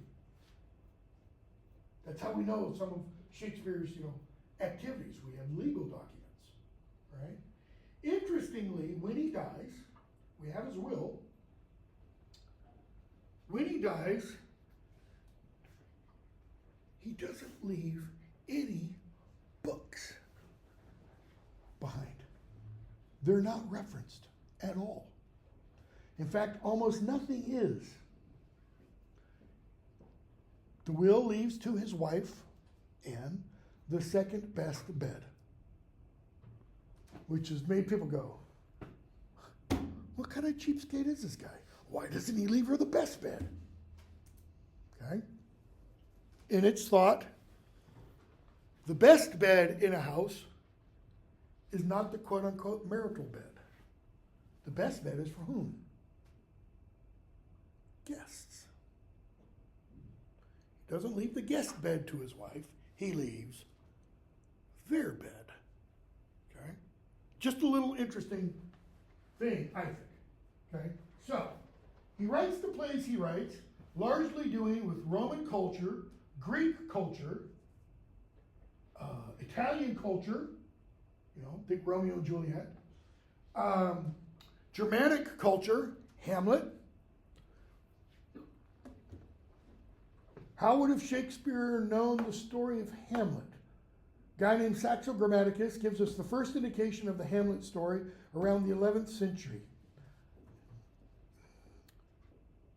That's how we know some of Shakespeare's, activities. We have legal documents, right? Interestingly, when he dies, we have his will. When he dies, he doesn't leave any books behind. They're not referenced at all. In fact, almost nothing is. The will leaves to his wife, Anne, the second best bed, which has made people go, what kind of cheapskate is this guy? Why doesn't he leave her the best bed? Okay? And it's thought the best bed in a house is not the quote-unquote marital bed. The best bed is for whom? Guests. He doesn't leave the guest bed to his wife. He leaves their bed. Okay? Just a little interesting thing, I think. Okay? So, he writes the plays he writes, largely doing with Roman culture, Greek culture, Italian culture, think Romeo and Juliet, Germanic culture, Hamlet. How would have Shakespeare known the story of Hamlet? A guy named Saxo Grammaticus gives us the first indication of the Hamlet story around the 11th century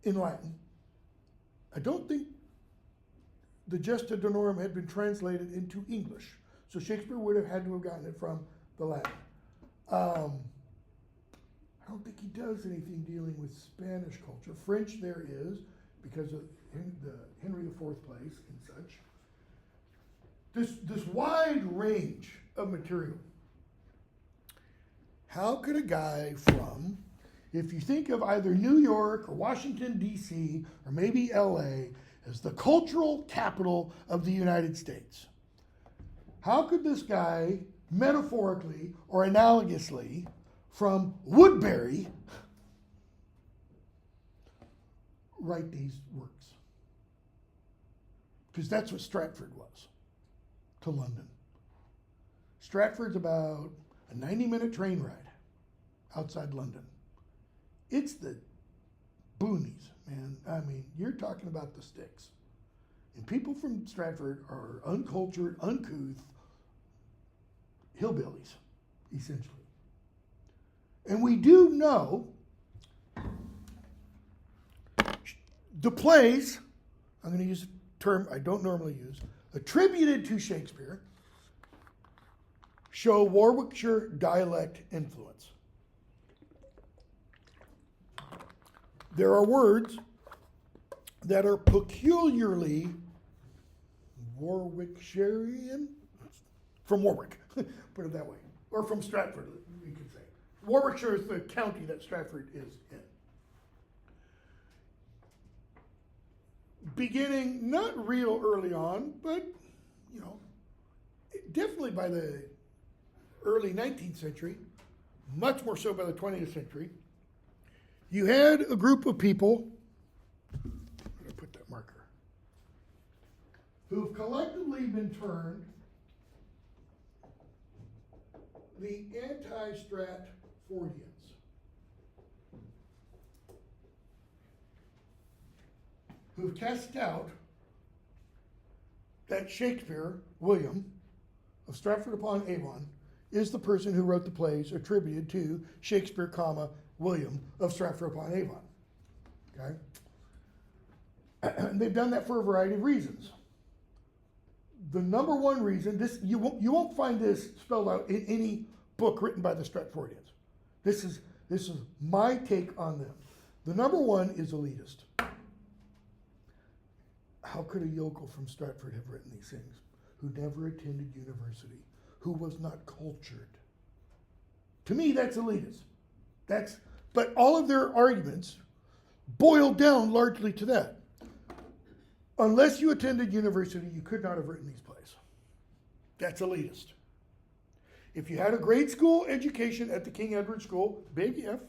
in Latin. I don't think the Gesta Danorum had been translated into English, so Shakespeare would have had to have gotten it from the Latin. I don't think he does anything dealing with Spanish culture. French there is, because of the Henry IV plays and such. This wide range of material. How could a guy from, if you think of either New York or Washington, D.C., or maybe L.A. as the cultural capital of the United States, how could this guy, metaphorically or analogously, from Woodbury, write these works? Because that's what Stratford was to London. Stratford's about a 90-minute train ride outside London. It's the boonies, man. I mean, you're talking about the sticks. And people from Stratford are uncultured, uncouth hillbillies, essentially. And we do know the plays, I'm going to use a term I don't normally use, attributed to Shakespeare, show Warwickshire dialect influence. There are words that are peculiarly Warwickshirean, from Warwick, put it that way, or from Stratford, we could say. Warwickshire is the county that Stratford is in. Beginning not real early on, but, you know, definitely by the early 19th century, much more so by the 20th century, you had a group of people, I'm going to put that marker, who've collectively been termed the anti-Stratfordians. Who've tested out that Shakespeare, William, of Stratford-upon-Avon, is the person who wrote the plays attributed to Shakespeare, William of Stratford-upon-Avon. Okay? And they've done that for a variety of reasons. The number one reason, this you won't find this spelled out in any book written by the Stratfordians. This is my take on them. The number one is elitist. How could a yokel from Stratford have written these things, who never attended university, who was not cultured? To me, that's elitist. But all of their arguments boil down largely to that. Unless you attended university, you could not have written these plays. That's elitist. If you had a grade school education at the King Edward School, big F,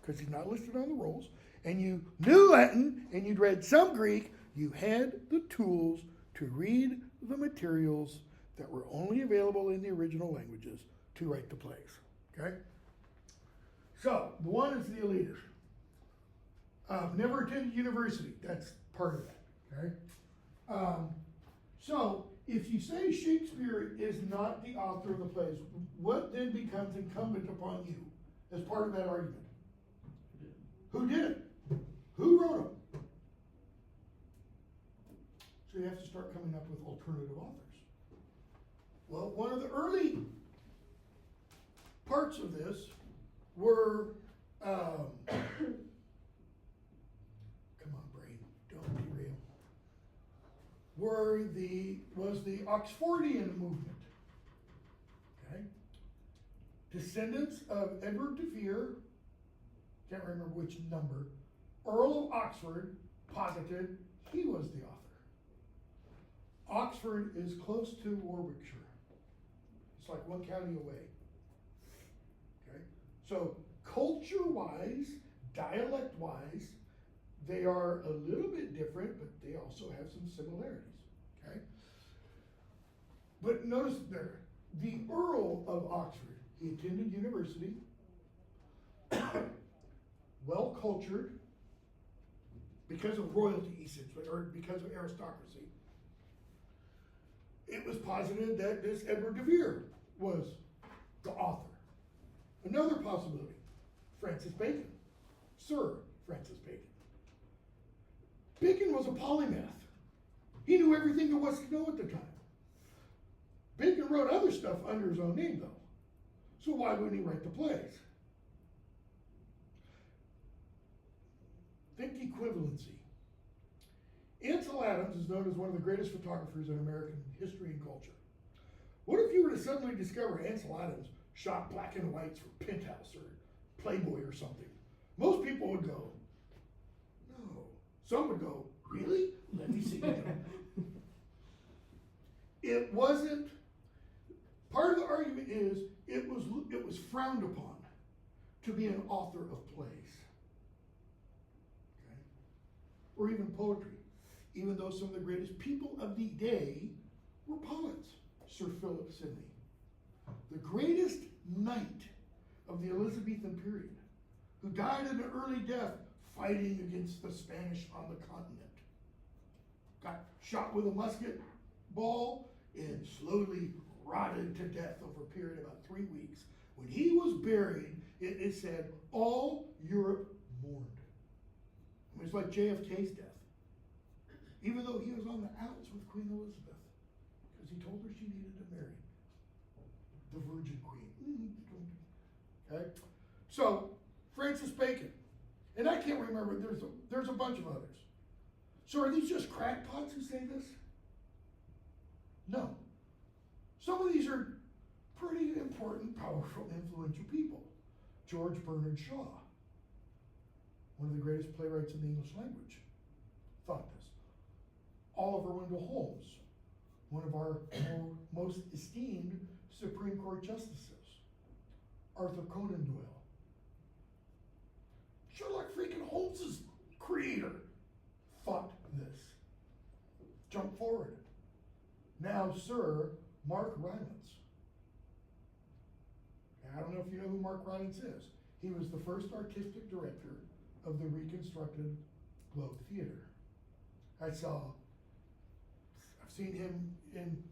because he's not listed on the rolls, and you knew Latin and you'd read some Greek, you had the tools to read the materials that were only available in the original languages to write the plays. Okay? So, the one is the elitist. Never attended university. That's part of that. Okay? So, if you say Shakespeare is not the author of the plays, what then becomes incumbent upon you as part of that argument? Who did it? Who wrote them? So you have to start coming up with alternative authors. Well, one of the early parts of this were, come on brain, don't derail, was the Oxfordian movement. Okay? Descendants of Edward de Vere, can't remember which number, Earl of Oxford posited he was the author. Oxford is close to Warwickshire. It's like one county away. Okay? So culture-wise, dialect-wise, they are a little bit different, but they also have some similarities. Okay? But notice there, the Earl of Oxford, he attended university, well-cultured, because of royalty, essentially, or because of aristocracy. It was posited that this Edward de Vere was the author. Another possibility, Francis Bacon, Sir Francis Bacon. Bacon was a polymath. He knew everything there was to know at the time. Bacon wrote other stuff under his own name, though. So why wouldn't he write the plays? Think equivalency. Ansel Adams is known as one of the greatest photographers in American history and culture. What if you were to suddenly discover Ansel Adams shot black and whites for Penthouse or Playboy or something, most people would go, no. Some would go, really? Let me see it. It wasn't, part of the argument is, it was frowned upon to be an author of plays. Okay? Or even poetry. Even though some of the greatest people of the day were poets. Sir Philip Sidney. The greatest knight of the Elizabethan period, who died an early death fighting against the Spanish on the continent. Got shot with a musket ball and slowly rotted to death over a period of about 3 weeks. When he was buried, it said, all Europe mourned. It was like JFK's death. Even though he was on the outs with Queen Elizabeth, because he told her she needed to marry the Virgin Queen. Okay? So, Francis Bacon. And I can't remember, there's a bunch of others. So are these just crackpots who say this? No. Some of these are pretty important, powerful, influential people. George Bernard Shaw, one of the greatest playwrights in the English language, thought this. Oliver Wendell Holmes, one of our most esteemed Supreme Court justices. Arthur Conan Doyle. Sherlock freaking Holmes's creator thought this. Jump forward. Now, Sir Mark Rylance. I don't know if you know who Mark Rylance is. He was the first artistic director of the reconstructed Globe Theater. I've seen him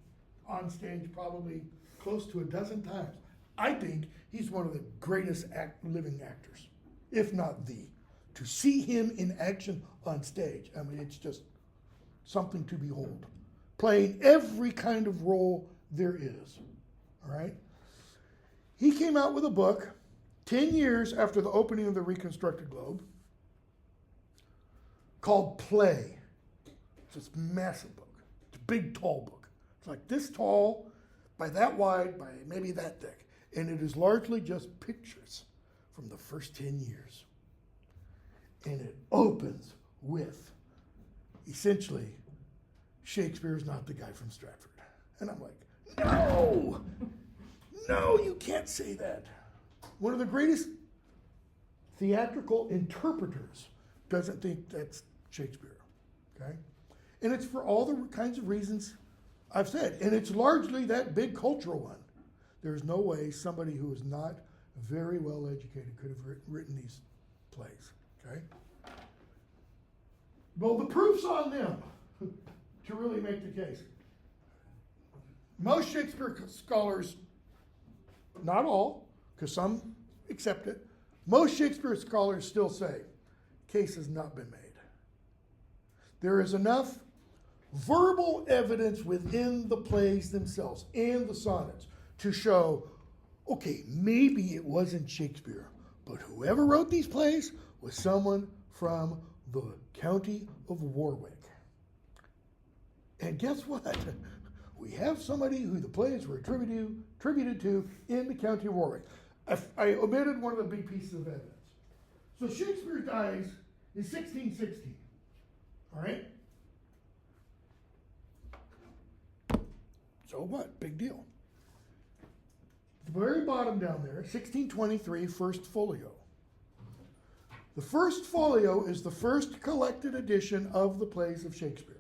on stage probably close to a dozen times. I think he's one of the greatest living actors, if not the. To see him in action on stage, I mean, it's just something to behold. Playing every kind of role there is, all right? He came out with a book 10 years after the opening of the reconstructed Globe called Play. It's this massive book. It's a big, tall book. It's like this tall, by that wide, by maybe that thick. And it is largely just pictures from the first 10 years. And it opens with, essentially, Shakespeare's not the guy from Stratford. And I'm like, no! No, you can't say that. One of the greatest theatrical interpreters doesn't think that's Shakespeare, okay? And it's for all the kinds of reasons I've said. And it's largely that big cultural one. There's no way somebody who is not very well educated could have written these plays, okay? Well, the proof's on them to really make the case. Most Shakespeare scholars, not all, because some accept it, most Shakespeare scholars still say, case has not been made. There is enough verbal evidence within the plays themselves and the sonnets to show, okay, maybe it wasn't Shakespeare, but whoever wrote these plays was someone from the county of Warwick. And guess what? We have somebody who the plays were attributed to in the county of Warwick. I omitted one of the big pieces of evidence. So Shakespeare dies in 1616, all right? So what? Big deal. At the very bottom down there, 1623, first folio. The first folio is the first collected edition of the plays of Shakespeare.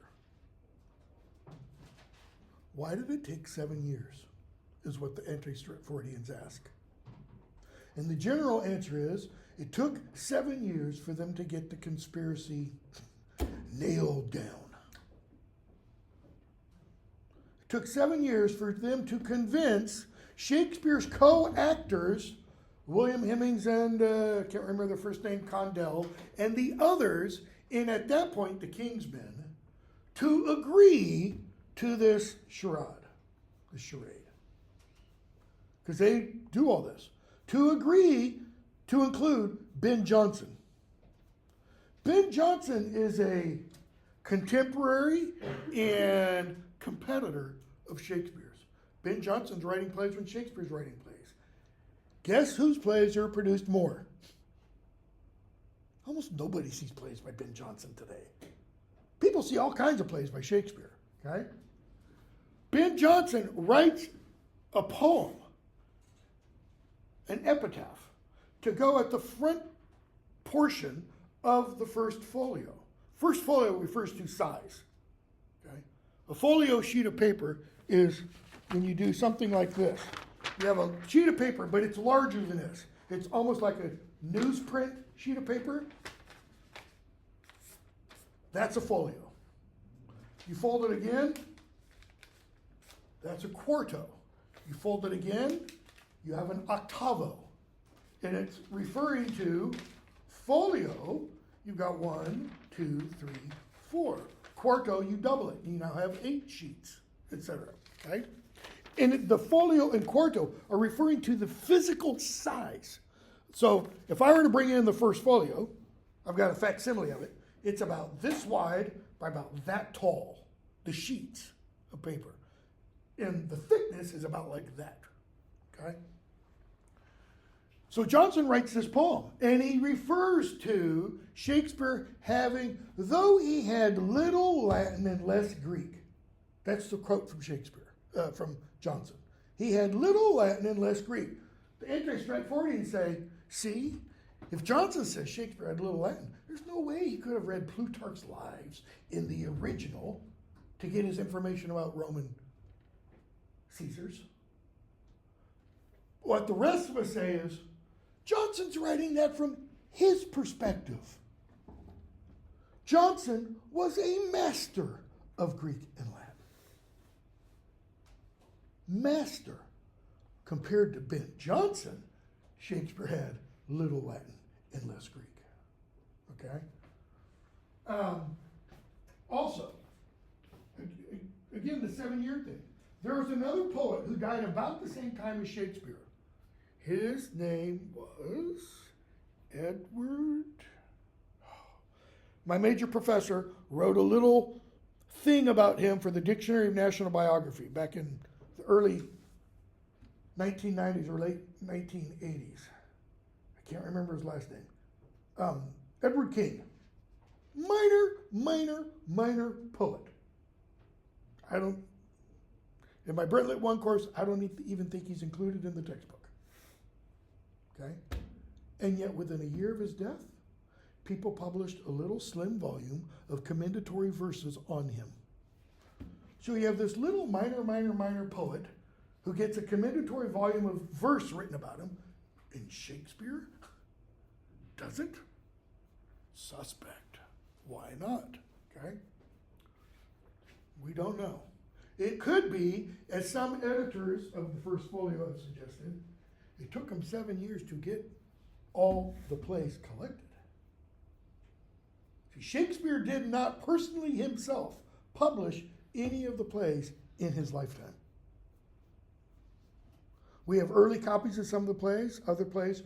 Why did it take 7 years, is what the anti-Stratfordians ask. And the general answer is, it took 7 years for them to get the conspiracy nailed down. It took 7 years for them to convince Shakespeare's co-actors, William Hemmings and, I can't remember their first name, Condell, and the others, and at that point, the King's Men, to agree to this charade. Because they do all this. To agree to include Ben Jonson. Ben Jonson is a contemporary and competitor of Shakespeare's. Ben Jonson's writing plays when Shakespeare's writing plays. Guess whose plays are produced more? Almost nobody sees plays by Ben Jonson today. People see all kinds of plays by Shakespeare, okay? Ben Jonson writes a poem, an epitaph, to go at the front portion of the first folio. First folio refers to size, okay? A folio sheet of paper is when you do something like this. You have a sheet of paper, but it's larger than this. It's almost like a newsprint sheet of paper. That's a folio. You fold it again, that's a quarto. You fold it again, you have an octavo. And it's referring to folio, you've got 1, 2, 3, 4. Quarto, you double it, you now have 8 sheets, etc. Okay? And the folio and quarto are referring to the physical size. So if I were to bring in the first folio, I've got a facsimile of it. It's about this wide by about that tall, the sheets of paper. And the thickness is about like that, okay? So Jonson writes this poem, and he refers to Shakespeare having, though he had little Latin and less Greek. That's the quote from Shakespeare, from Jonson. He had little Latin and less Greek. The entry strike forward and say, see, if Jonson says Shakespeare had little Latin, there's no way he could have read Plutarch's Lives in the original to get his information about Roman Caesars. What the rest of us say is, Jonson's writing that from his perspective. Jonson was a master of Greek and Latin. Master. Compared to Ben Jonson, Shakespeare had little Latin and less Greek. Okay? Also, again, the 7-year thing. There was another poet who died about the same time as Shakespeare. His name was Edward. My major professor wrote a little thing about him for the Dictionary of National Biography back in the early 1990s or late 1980s. I can't remember his last name. Edward King. Minor poet. In my Brent Lit 1 course, I don't even think he's included in the textbook. Okay? And yet within a year of his death, people published a little slim volume of commendatory verses on him. So you have this little minor poet who gets a commendatory volume of verse written about him, and Shakespeare doesn't? Suspect. Why not? Okay? We don't know. It could be, as some editors of the first folio have suggested, it took them 7 years to get all the plays collected. See, Shakespeare did not personally himself publish any of the plays in his lifetime. We have early copies of some of the plays, other plays.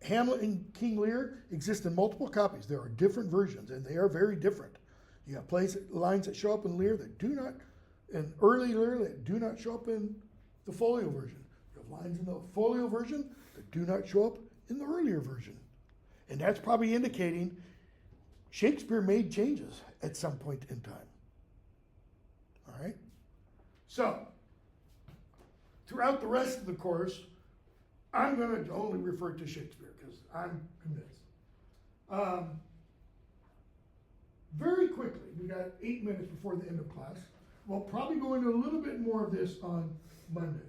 Hamlet and King Lear exist in multiple copies. There are different versions, and they are very different. You have lines that show up in Lear that do not, in early Lear that do not show up in the folio version. You have lines in the folio version that do not show up in the earlier version. And that's probably indicating Shakespeare made changes at some point in time. All right? So, throughout the rest of the course, I'm going to only refer to Shakespeare because I'm convinced. Very quickly, we got 8 minutes before the end of class. We'll probably go into a little bit more of this on Monday.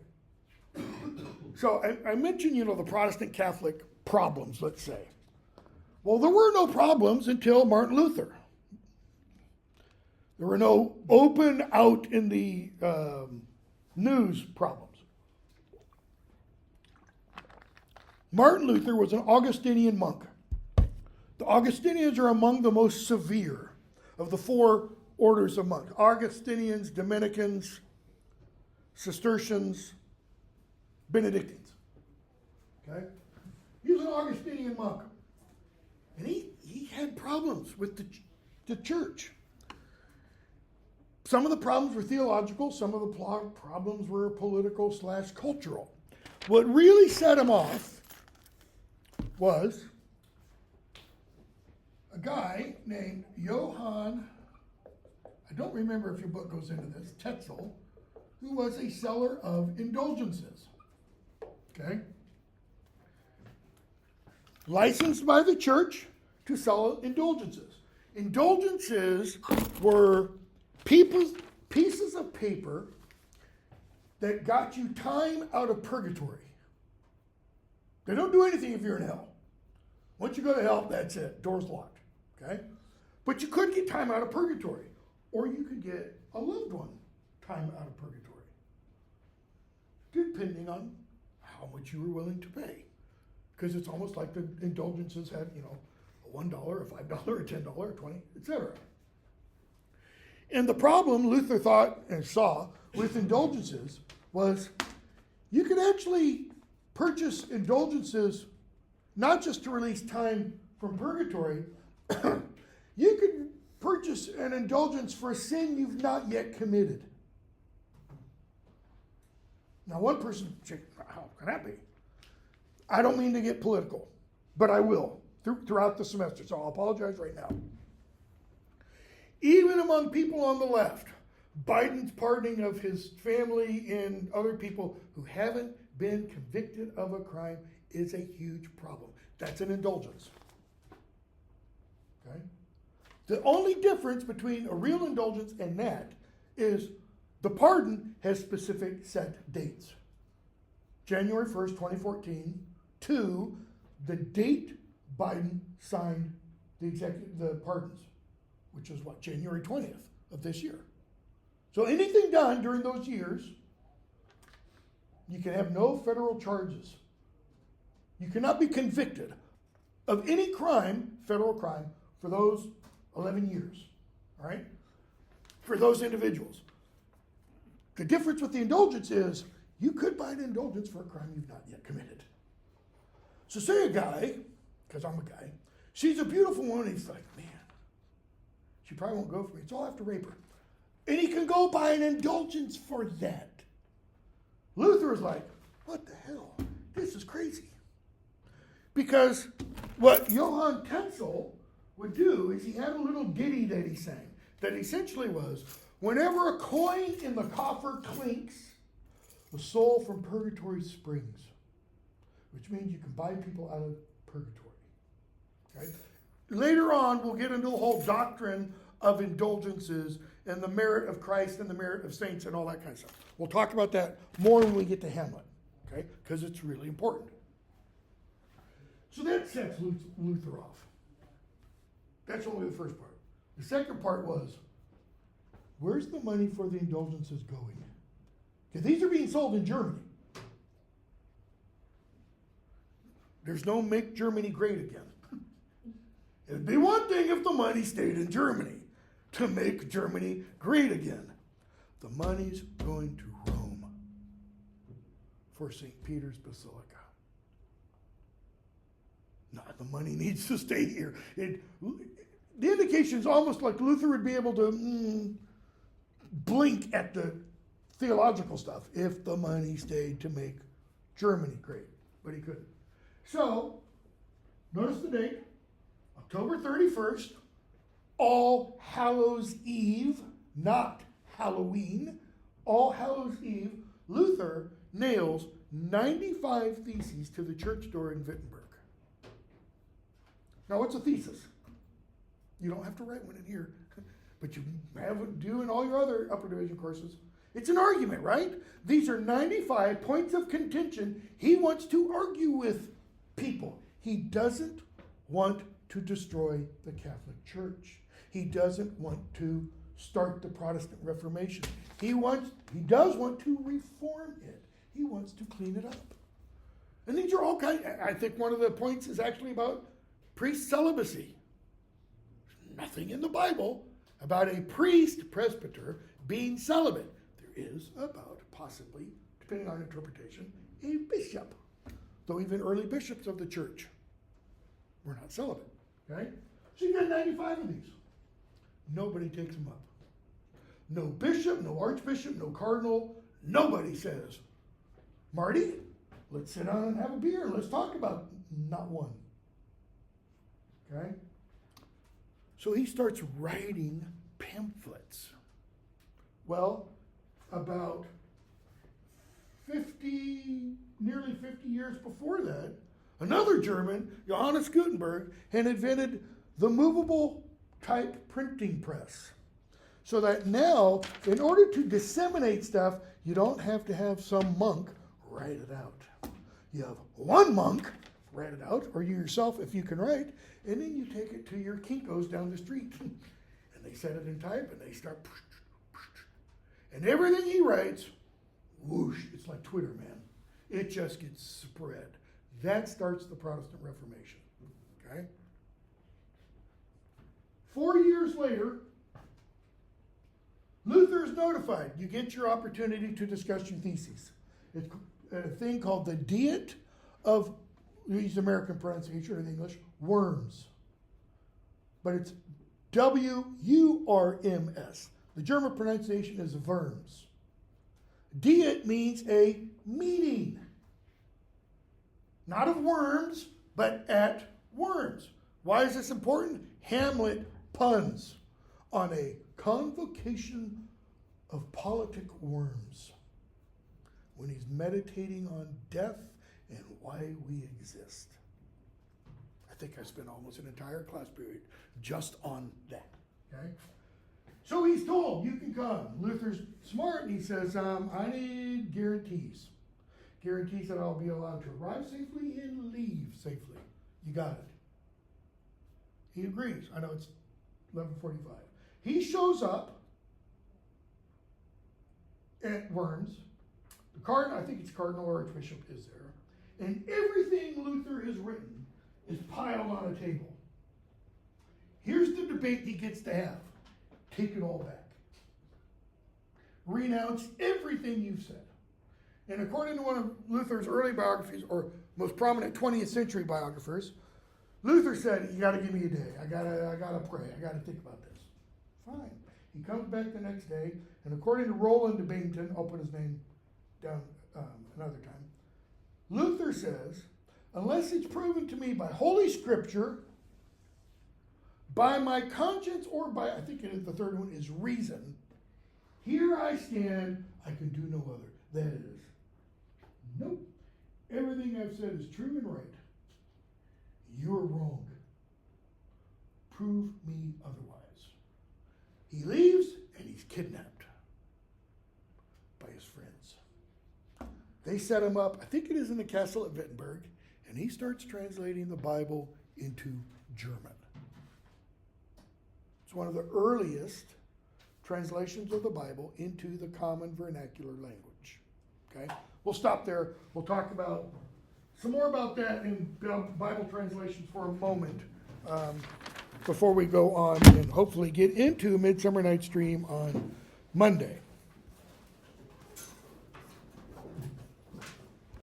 So I mentioned, the Protestant Catholic problems, let's say. Well, there were no problems until Martin Luther. There were no open out in the news problems. Martin Luther was an Augustinian monk. The Augustinians are among the most severe of the 4 orders of monks. Augustinians, Dominicans, Cistercians, Benedictines. Okay? He was an Augustinian monk. And he had problems with the church. Some of the problems were theological, some of the problems were political/cultural. What really set him off was a guy named Johann, I don't remember if your book goes into this, Tetzel, who was a seller of indulgences. Okay? Licensed by the church to sell indulgences. Indulgences were pieces of paper that got you time out of purgatory. They don't do anything if you're in hell. Once you go to hell, that's it. Door's locked. Okay? But you could get time out of purgatory. Or you could get a loved one time out of purgatory. Depending on how much you were willing to pay. Because it's almost like the indulgences had, a $1, a $5, a $10, a $20, etc. And the problem Luther thought and saw with indulgences was you could actually purchase indulgences not just to release time from purgatory, you could purchase an indulgence for a sin you've not yet committed. Now, one person said, how can that be? I don't mean to get political, but I will throughout the semester, so I'll apologize right now. Even among people on the left, Biden's pardoning of his family and other people who haven't been convicted of a crime is a huge problem. That's an indulgence. Okay? The only difference between a real indulgence and that is the pardon has specific set dates. January 1st, 2014 to the date Biden signed the pardons, which is what, January 20th of this year. So anything done during those years, you can have no federal charges. You cannot be convicted of any crime, federal crime, for those 11 years, all right? For those individuals. The difference with the indulgence is you could buy an indulgence for a crime you've not yet committed. So say a guy, because I'm a guy, sees a beautiful woman and he's like, man, she probably won't go for me, so I'll have to rape her. And he can go buy an indulgence for that. Luther is like, what the hell? This is crazy. Because what Johann Tetzel would do is he had a little ditty that he sang that essentially was, whenever a coin in the coffer clinks, a soul from purgatory springs, which means you can buy people out of purgatory. Okay? Later on, we'll get into the whole doctrine of indulgences and the merit of Christ and the merit of saints and all that kind of stuff. We'll talk about that more when we get to Hamlet, okay? Because it's really important. So that sets Luther off. That's only the first part. The second part was, where's the money for the indulgences going? Because these are being sold in Germany. There's no make Germany great again. It'd be one thing if the money stayed in Germany to make Germany great again. The money's going to Rome for St. Peter's Basilica. No, the money needs to stay here. The indication is almost like Luther would be able to blink at the theological stuff if the money stayed to make Germany great, but he couldn't. So, notice the date, October 31st, All Hallows Eve, not Halloween, All Hallows Eve, Luther nails 95 theses to the church door in Wittenberg. Now, what's a thesis? You don't have to write one in here, but you have it do in all your other upper division courses. It's an argument, right? These are 95 points of contention he wants to argue with people. He doesn't want to destroy the Catholic Church. He doesn't want to start the Protestant Reformation. He does want to reform it. He wants to clean it up. And these are all kinds. I think one of the points is actually about priest celibacy. There's nothing in the Bible about a priest, presbyter, being celibate. There is about, possibly, depending on interpretation, a bishop. Though even early bishops of the church were not celibate. Okay? So you got 95 of these. Nobody takes them up. No bishop, no archbishop, no cardinal, nobody says, Marty, let's sit down and have a beer. Let's talk about it. Not one. Okay? So he starts writing pamphlets. Well, about nearly 50 years before that, another German, Johannes Gutenberg, had invented the movable type printing press. So that now, in order to disseminate stuff, you don't have to have some monk write it out. You have one monk write it out, or you yourself if you can write, and then you take it to your Kinkos down the street. And they set it in type, and they start, and everything he writes, whoosh, it's like Twitter, man. It just gets spread. That starts the Protestant Reformation. Okay? 4 years later, Luther is notified. You get your opportunity to discuss your theses. It's a thing called the Diet of, use American pronunciation in English, Worms. But it's W-U-R-M-S. The German pronunciation is Worms. Diet means a meeting. Not of worms, but at Worms. Why is this important? Hamlet puns on a convocation of politic worms when he's meditating on death and why we exist. I think I spent almost an entire class period just on that. Okay? So he's told, you can come. Luther's smart, and he says, I need guarantees. Guarantees that I'll be allowed to arrive safely and leave safely. You got it. He agrees. I know it's 11:45. He shows up at Worms. The cardinal, I think it's Cardinal or Archbishop, is there. And everything Luther has written is piled on a table. Here's the debate he gets to have. Take it all back. Renounce everything you've said. And according to one of Luther's early biographies, or most prominent 20th century biographers, Luther said, you gotta give me a day. I gotta pray. I gotta think about this. Fine. He comes back the next day, and according to Roland de Bainton, I'll put his name down another time, Luther says, unless it's proven to me by Holy Scripture, by my conscience, or by, I think the third one is reason, here I stand, I can do no other. That is, nope. Everything I've said is true and right. You're wrong. Prove me otherwise. He leaves, and he's kidnapped by his friends. They set him up, I think it is in the castle at Wittenberg, and he starts translating the Bible into German. It's one of the earliest translations of the Bible into the common vernacular language. Okay? We'll stop there. We'll talk about some more about that in Bible translations for a moment before we go on and hopefully get into Midsummer Night's Dream on Monday.